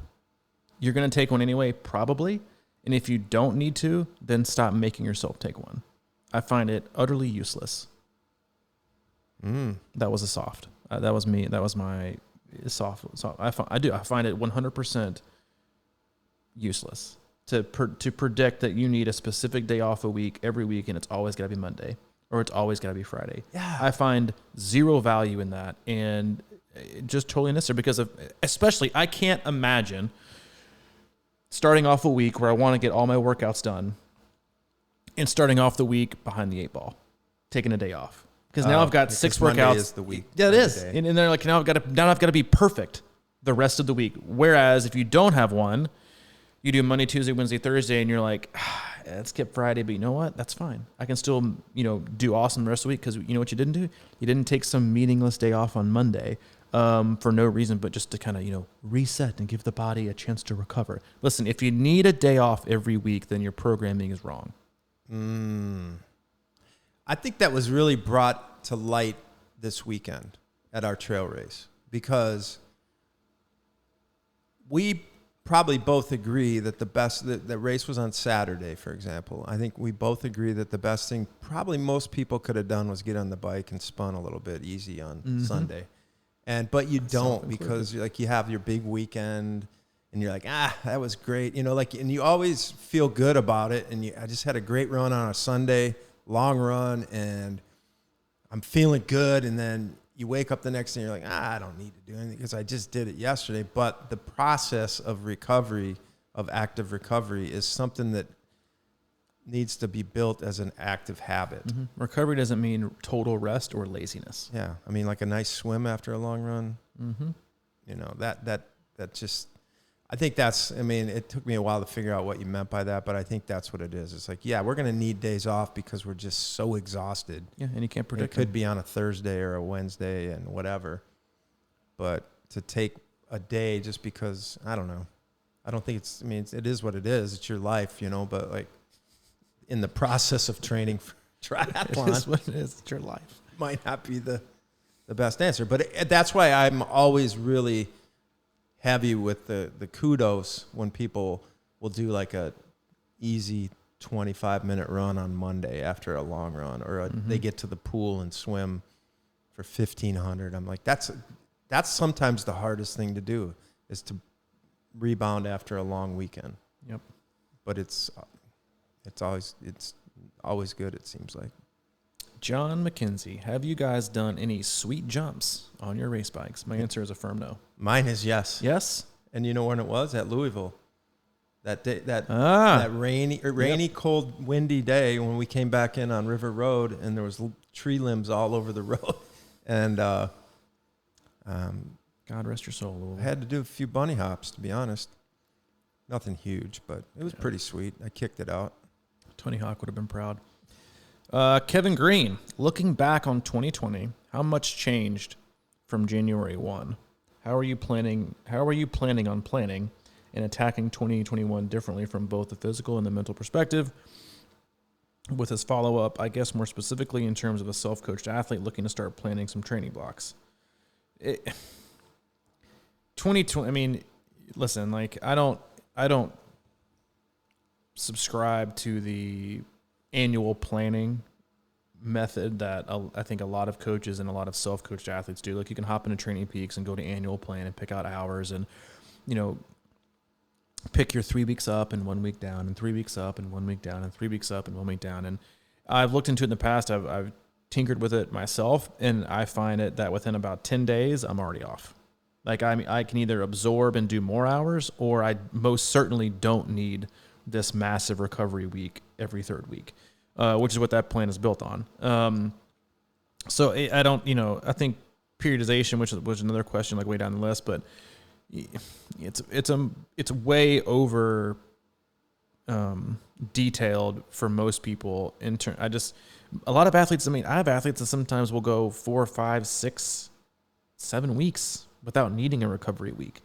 B: You're going to take one anyway, probably, and if you don't need to, then stop making yourself take one. I find it utterly useless. That was a soft. That was me. That was my soft. I find it 100% useless to predict that you need a specific day off a week every week, and it's always got to be Monday or it's always got to be Friday.
A: Yeah.
B: I find zero value in that, and just totally unnecessary because especially I can't imagine starting off a week where I want to get all my workouts done and starting off the week behind the 8 ball, taking a day off. Because now I've got 6 workouts.
A: Monday is the week.
B: Yeah, it is. And they're like, now I've got to be perfect the rest of the week. Whereas if you don't have one, you do Monday, Tuesday, Wednesday, Thursday, and you're like, let's skip Friday. But you know what? That's fine. I can still, do awesome the rest of the week. Because you know what you didn't do? You didn't take some meaningless day off on Monday for no reason, but just to kind of, reset and give the body a chance to recover. Listen, if you need a day off every week, then your programming is wrong.
A: I think that was really brought to light this weekend at our trail race, because we probably both agree that the race was on Saturday, for example. I think we both agree that the best thing probably most people could have done was get on the bike and spun a little bit easy on Sunday. But you don't, because you have your big weekend and you're like, that was great. and you always feel good about it. And I just had a great run on a Sunday, long run, and I'm feeling good. And then you wake up the next day and you're like, I don't need to do anything because I just did it yesterday. But the process of recovery, of active recovery, is something that needs to be built as an active habit.
B: Mm-hmm. Recovery doesn't mean total rest or laziness.
A: Yeah. I mean, like a nice swim after a long run,
B: mm-hmm.
A: That just, I think it took me a while to figure out what you meant by that, but I think that's what it is. It's like, yeah, we're going to need days off because we're just so exhausted.
B: Yeah, and you can't predict
A: it. Could be on a Thursday or a Wednesday and whatever. But to take a day just because, I don't know. I don't think it is what it is. It's your life, but like in the process of training triathlon.
B: It is what it is. It's your life.
A: Might not be the best answer, but that's why I'm always really heavy with the kudos when people will do like a easy 25-minute run on Monday after a long run, or they get to the pool and swim for 1,500. I'm like, that's sometimes the hardest thing to do, is to rebound after a long weekend.
B: Yep.
A: But it's always good, it seems like.
B: John McKenzie, have you guys done any sweet jumps on your race bikes? My answer is a firm no.
A: Mine is yes.
B: Yes?
A: And you know when it was? At Louisville. That day, that rainy, cold, windy day when we came back in on River Road, and there was tree limbs all over the road. And
B: God rest your soul, Louisville.
A: I had to do a few bunny hops, to be honest. Nothing huge, but it was pretty sweet. I kicked it out.
B: Tony Hawk would have been proud. Kevin Green, looking back on 2020, how much changed from January 1? How are you planning on planning and attacking 2021 differently from both the physical and the mental perspective? With his follow-up, I guess more specifically in terms of a self-coached athlete looking to start planning some training blocks. 2020, I mean, listen, like I don't subscribe to the annual planning method that I think a lot of coaches and a lot of self-coached athletes do. Like, you can hop into Training Peaks and go to annual plan and pick out hours and, pick your 3 weeks up and 1 week down and 3 weeks up and 1 week down and 3 weeks up and 1 week down. And I've looked into it in the past. I've tinkered with it myself, and I find it that within about 10 days, I'm already off. Like, I can either absorb and do more hours, or I most certainly don't need this massive recovery week every third week, which is what that plan is built on. So I don't, I think periodization, which was another question, like way down the list, but it's way over detailed for most people. A lot of athletes, I have athletes that sometimes will go 4, 5, 6, 7 weeks without needing a recovery week.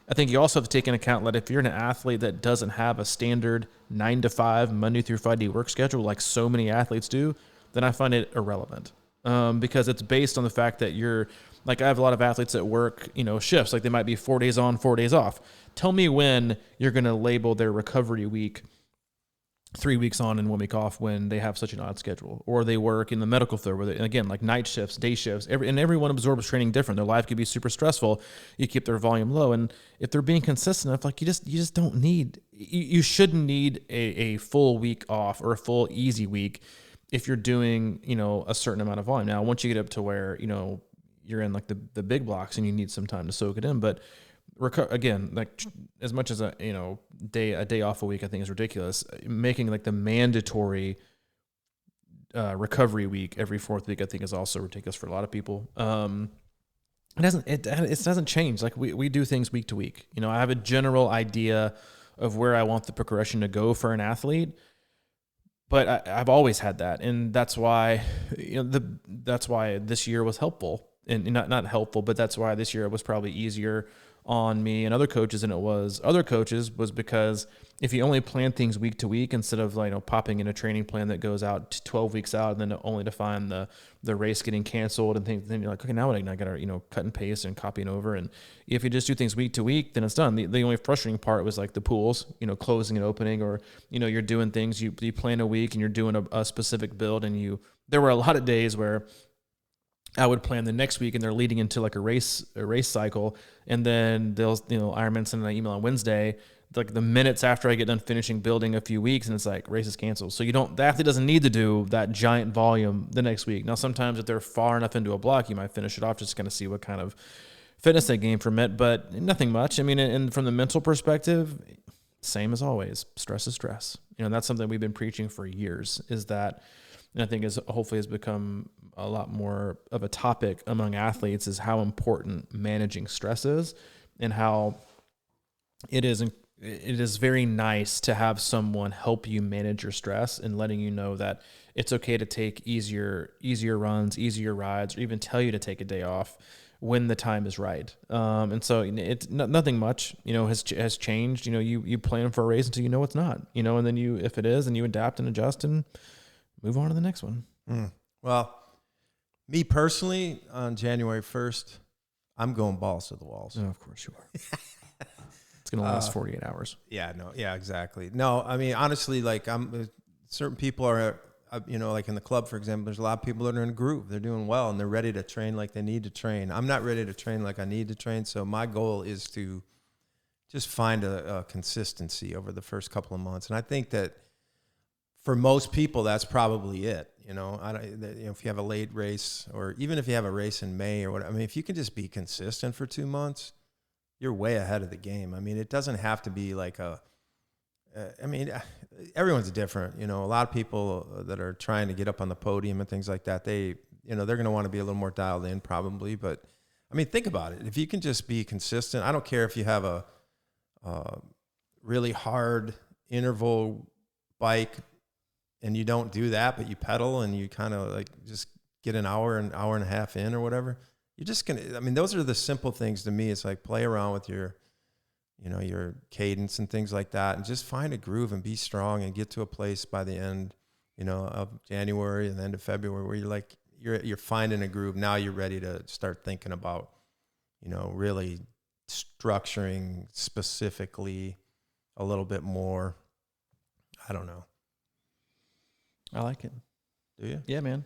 B: I think you also have to take into account that if you're an athlete that doesn't have a standard 9 to 5 Monday through Friday work schedule, like so many athletes do, then I find it irrelevant. Because it's based on the fact that you're, like, I have a lot of athletes that work, shifts, like they might be 4 days on, 4 days off. Tell me when you're going to label their recovery week 3 weeks on and 1 week off when they have such an odd schedule, or they work in the medical field where again, like night shifts, day shifts, and everyone absorbs training different. Their life could be super stressful. You keep their volume low. And if they're being consistent enough, like you just don't need, you shouldn't need a full week off or a full easy week if you're doing, a certain amount of volume. Now, once you get up to where, you're in like the big blocks and you need some time to soak it in, but again, like as much as a day off a week, I think is ridiculous. Making like the mandatory recovery week every fourth week, I think is also ridiculous for a lot of people. It doesn't change. Like we do things week to week. I have a general idea of where I want the progression to go for an athlete, but I've always had that, and that's why that's why this year was helpful, and not helpful, but that's why this year was probably easier on me and other coaches than it was other coaches, was because if you only plan things week to week instead of popping in a training plan that goes out to 12 weeks out and then only to find the race getting canceled and things, then you're like, okay, now what? I got to cut and paste and copying over. And if you just do things week to week, then it's done. The only frustrating part was like the pools, closing and opening, or you're doing things, you plan a week and you're doing a specific build, and there were a lot of days where I would plan the next week and they're leading into like a race cycle. And then they'll, Ironman send an email on Wednesday, like the minutes after I get done finishing building a few weeks, and it's like race is canceled. So the athlete doesn't need to do that giant volume the next week. Now, sometimes if they're far enough into a block, you might finish it off just to kind of see what kind of fitness they gain from it, but nothing much. I mean, and from the mental perspective, same as always, stress is stress. That's something we've been preaching for years, is that, and I think hopefully has become a lot more of a topic among athletes, is how important managing stress is, and how it is very nice to have someone help you manage your stress and letting you know that it's okay to take easier runs, easier rides, or even tell you to take a day off when the time is right. And so it's nothing much, has changed. You plan for a race until it's not, and then if it is, and you adapt and adjust, and move on to the next one.
A: Well, me personally, on January 1st, I'm going balls to the walls.
B: Oh, of course you are. It's going to last 48 hours.
A: Yeah, no, yeah, exactly. No, I mean, honestly, like certain people are, like in the club, for example, there's a lot of people that are in a groove. They're doing well and they're ready to train like they need to train. I'm not ready to train like I need to train. So my goal is to just find a consistency over the first couple of months. And I think that for most people, that's probably it. If you have a late race or even if you have a race in May or whatever, I mean, if you can just be consistent for 2 months, you're way ahead of the game. I mean, it doesn't have to be like everyone's different. A lot of people that are trying to get up on the podium and things like that, they're going to want to be a little more dialed in probably. But I mean, think about it. If you can just be consistent, I don't care if you have a really hard interval bike and you don't do that, but you pedal and you kind of like just get an hour and a half in or whatever, you're just going to, I mean, those are the simple things to me. It's like play around with your cadence and things like that and just find a groove and be strong and get to a place by the end, of January and the end of February where you're like, you're finding a groove. Now you're ready to start thinking about, really structuring specifically a little bit more. I don't know.
B: I like it.
A: Do you?
B: Yeah, man.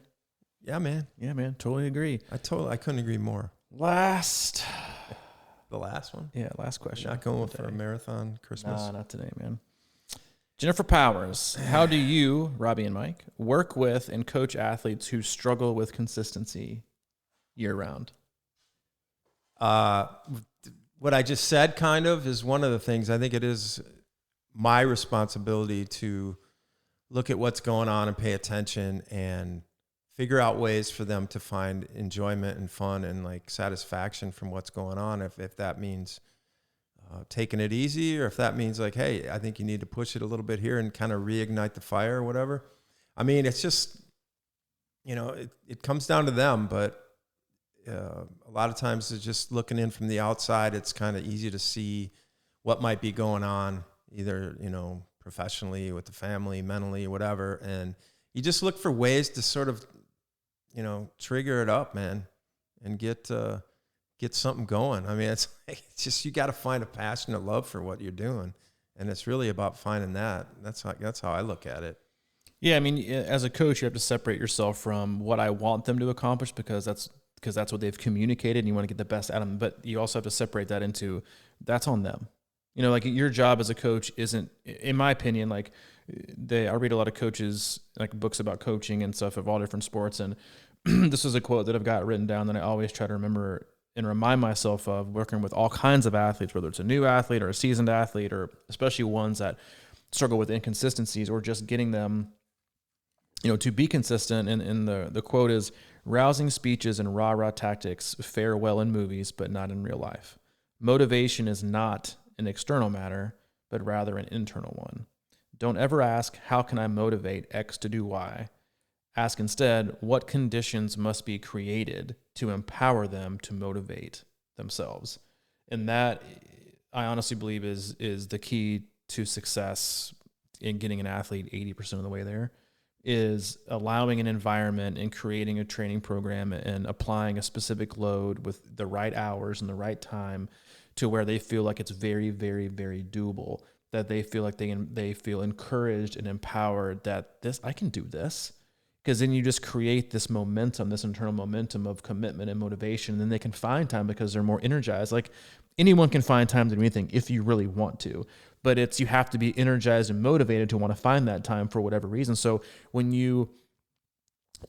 A: Yeah, man.
B: Yeah, man. Totally agree.
A: I couldn't agree more.
B: The
A: last one?
B: Yeah, last question.
A: You're not going for a marathon Christmas?
B: Nah, not today, man. Jennifer Powers, how do you, Robbie and Mike, work with and coach athletes who struggle with consistency year-round?
A: What I just said kind of is one of the things. I think it is my responsibility to look at what's going on and pay attention and figure out ways for them to find enjoyment and fun and like satisfaction from what's going on. If that means taking it easy, or if that means like, hey, I think you need to push it a little bit here and kind of reignite the fire or whatever. I mean, it's just, it comes down to them, but a lot of times it's just looking in from the outside. It's kind of easy to see what might be going on, either, professionally, with the family, mentally, whatever. And you just look for ways to sort of, trigger it up, man, and get something going. I mean, it's just, you got to find a passionate love for what you're doing. And it's really about finding that. That's how I look at it.
B: Yeah. I mean, as a coach, you have to separate yourself from what I want them to accomplish because that's what they've communicated and you want to get the best out of them. But you also have to separate that into that's on them. Like your job as a coach isn't, in my opinion, like I read a lot of coaches, like books about coaching and stuff of all different sports. And this is a quote that I've got written down that I always try to remember and remind myself of working with all kinds of athletes, whether it's a new athlete or a seasoned athlete, or especially ones that struggle with inconsistencies or just getting them, to be consistent. And the quote is, rousing speeches and rah-rah tactics fare well in movies, but not in real life. Motivation is not an external matter, but rather an internal one. Don't ever ask, how can I motivate X to do Y? Ask instead, what conditions must be created to empower them to motivate themselves? And that, I honestly believe, is the key to success in getting an athlete 80% of the way there, is allowing an environment and creating a training program and applying a specific load with the right hours and the right time to where they feel like it's very, very, very doable, that they feel like they feel encouraged and empowered that I can do this. Because then you just create this momentum, this internal momentum of commitment and motivation. And then they can find time because they're more energized. Like anyone can find time to do anything if you really want to, but you have to be energized and motivated to want to find that time for whatever reason. So when you,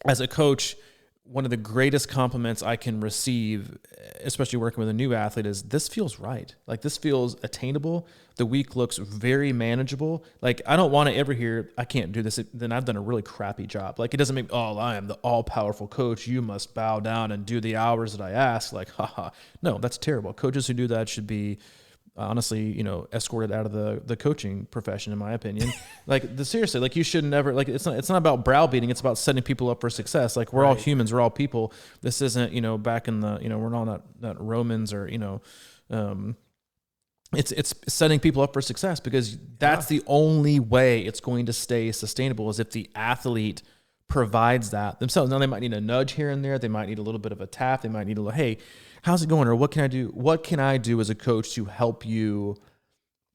B: as a coach, one of the greatest compliments I can receive, especially working with a new athlete, is this feels right. Like this feels attainable. The week looks very manageable. Like I don't want to ever hear, I can't do this. Then I've done a really crappy job. Like it doesn't make, I am the all powerful coach. You must bow down and do the hours that I ask. Like, haha. No, that's terrible. Coaches who do that should be honestly, escorted out of the coaching profession, in my opinion. Seriously, like you should never, like, it's not about browbeating. It's about setting people up for success. Like we're all humans, we're all people. This isn't, back in the, we're all not Romans or, it's setting people up for success, because that's the only way it's going to stay sustainable, is if the athlete provides that themselves. Now they might need a nudge here and there. They might need a little bit of a tap. They might need a little, hey, how's it going? Or what can I do? What can I do as a coach to help you?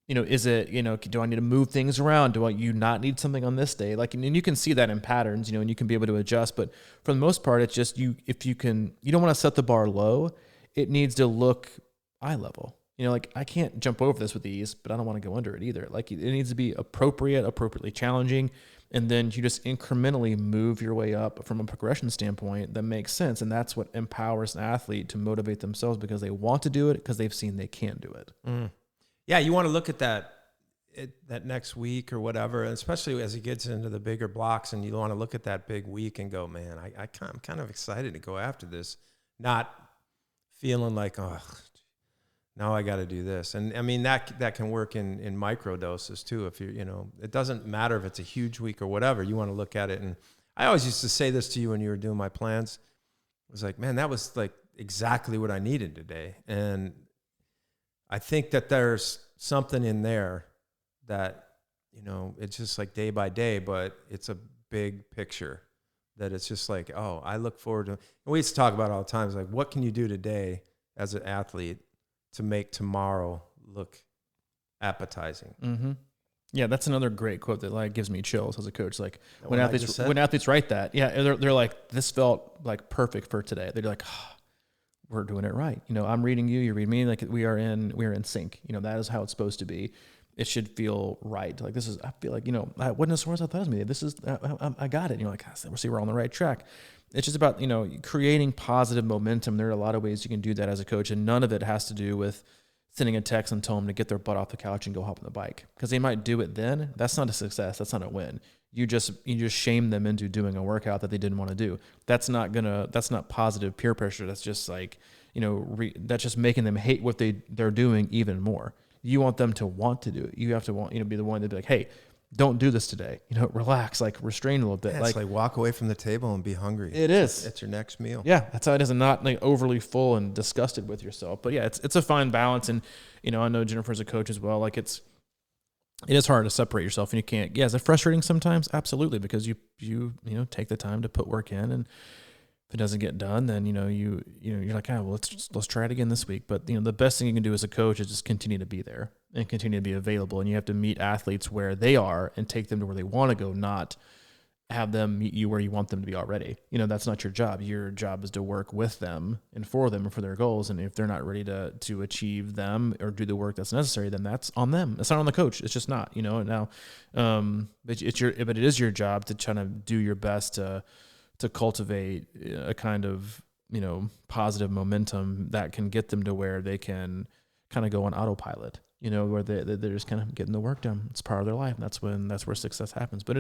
B: Is it, do I need to move things around? Do you not need something on this day? And you can see that in patterns, and you can be able to adjust. But for the most part, it's just you don't want to set the bar low. It needs to look eye level. I can't jump over this with ease, but I don't want to go under it either. It needs to be appropriately challenging. And then you just incrementally move your way up from a progression standpoint that makes sense. And that's what empowers an athlete to motivate themselves because they want to do it, because they've seen they can do it.
A: Mm. Yeah, you want to look at that next week or whatever, and especially as he gets into the bigger blocks, and you want to look at that big week and go, man, I'm kind of excited to go after this, not feeling like, oh, now I got to do this. And I mean, that can work in micro doses too. If it doesn't matter if it's a huge week or whatever, you want to look at it. And I always used to say this to you when you were doing my plans. It was like, man, that was like exactly what I needed today. And I think that there's something in there that, it's just like day by day, but it's a big picture that it's just like, oh, I look forward to, and we used to talk about it all the time. It's like, what can you do today as an athlete to make tomorrow look appetizing?
B: Mm-hmm. Yeah, that's another great quote that gives me chills as a coach. When athletes write that, yeah, they're like, this felt like perfect for today. They're like, oh, we're doing it right. I'm reading you, read me. We are in sync. That is how it's supposed to be. It should feel right. I feel like, I wasn't as sore as I thought it was me. This is, I got it. We're on the right track. It's just about, creating positive momentum. There are a lot of ways you can do that as a coach, and none of it has to do with sending a text and telling them to get their butt off the couch and go hop on the bike, because they might do it then. That's not a success. That's not a win. You just shame them into doing a workout that they didn't want to do. That's not positive peer pressure. That's just that's just making them hate what they're doing even more. You want them to want to do it. You have to be the one to be like, hey, don't do this today. Relax, restrain a little bit.
A: Yeah, it's like walk away from the table and be hungry.
B: It is.
A: It's your next meal.
B: Yeah, that's how it is, and not overly full and disgusted with yourself. But yeah, it's a fine balance. And I know Jennifer's a coach as well. It is hard to separate yourself, and you can't. Yeah, is it frustrating sometimes? Absolutely, because you take the time to put work in, and if it doesn't get done, then you're like, let's try it again this week. But the best thing you can do as a coach is just continue to be there and continue to be available. And you have to meet athletes where they are and take them to where they want to go, not have them meet you where you want them to be already. That's not your job. Your job is to work with them and for their goals. And if they're not ready to achieve them or do the work that's necessary, then that's on them. It's not on the coach. It's just not, now, but it is your job to try to do your best to cultivate a kind of, positive momentum that can get them to where they can kind of go on autopilot, where they're just kind of getting the work done. It's part of their life. And that's where success happens. But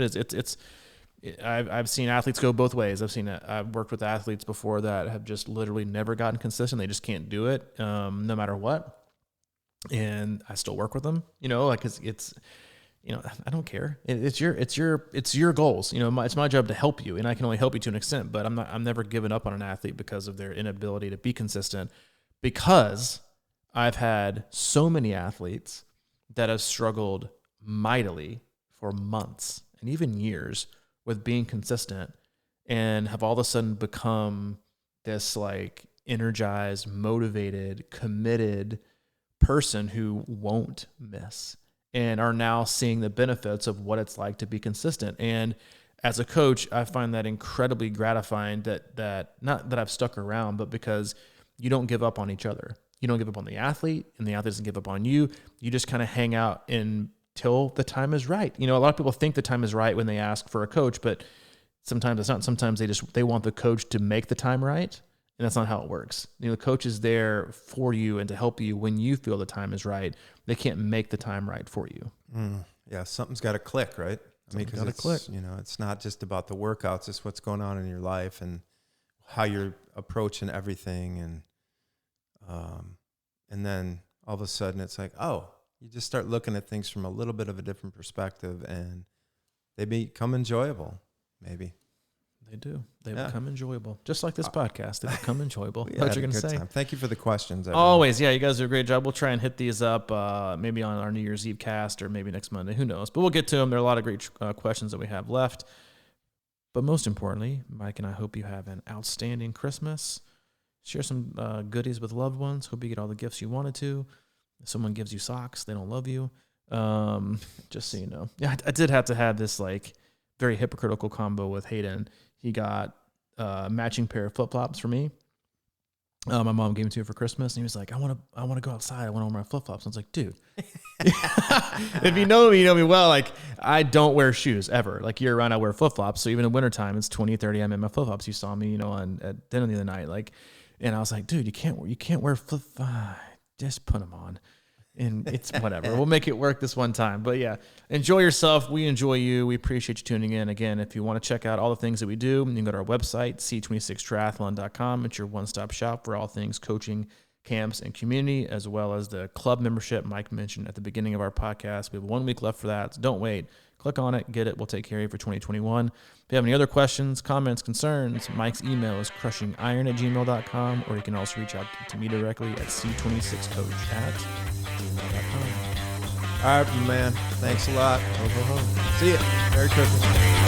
B: I've seen athletes go both ways. I've worked with athletes before that have just literally never gotten consistent. They just can't do it, no matter what. And I still work with them, it's I don't care. It's your goals. It's my job to help you, and I can only help you to an extent, but I'm never giving up on an athlete because of their inability to be consistent, because I've had so many athletes that have struggled mightily for months and even years with being consistent, and have all of a sudden become this energized, motivated, committed person who won't miss, and are now seeing the benefits of what it's like to be consistent. And as a coach, I find that incredibly gratifying that not that I've stuck around, but because you don't give up on each other. You don't give up on the athlete, and the athlete doesn't give up on you. You just kind of hang out until the time is right. A lot of people think the time is right when they ask for a coach, but sometimes it's not. Sometimes they want the coach to make the time right. And that's not how it works. The coach is there for you and to help you when you feel the time is right. They can't make the time right for you.
A: Yeah, something's got to click, right?
B: Something's got to click.
A: It's not just about the workouts. It's what's going on in your life and how you're approaching everything. And then all of a sudden it's like, oh, you just start looking at things from a little bit of a different perspective, and they become enjoyable, maybe.
B: They do. They become enjoyable. Just like this podcast. They become enjoyable.
A: What you're going to say. Time. Thank you for the questions. Everyone.
B: Always. Yeah, you guys do a great job. We'll try and hit these up maybe on our New Year's Eve cast or maybe next Monday. Who knows? But we'll get to them. There are a lot of great questions that we have left. But most importantly, Mike and I hope you have an outstanding Christmas. Share some goodies with loved ones. Hope you get all the gifts you wanted to. If someone gives you socks, they don't love you. Just so you know. Yeah, I did have to have this like very hypocritical combo with Hayden. He got a matching pair of flip-flops for me. My mom gave them to me for Christmas, and he was like, I want to go outside. I want to wear my flip-flops. I was like, dude, if you know me well. Like, I don't wear shoes ever. Like, year round, I wear flip-flops. So even in wintertime, it's 20, 30, I'm in my flip-flops. You saw me, at dinner the other night. Like, and I was like, dude, you can't wear flip-flops. Just put them on. And it's whatever. We'll make it work this one time. But yeah, enjoy yourself. We enjoy you. We appreciate you tuning in. Again, if you want to check out all the things that we do, you can go to our website, c26triathlon.com. It's your one-stop shop for all things coaching, camps, and community, as well as the club membership Mike mentioned at the beginning of our podcast. We have 1 week left for that, so don't wait. Click on it, get it. We'll take care of you for 2021. If you have any other questions, comments, concerns, Mike's email is crushingiron@gmail.com, or you can also reach out to me directly at c26coach@gmail.com.
A: All right, man. Thanks a lot.
B: Ho, ho, ho.
A: See ya. Merry Christmas.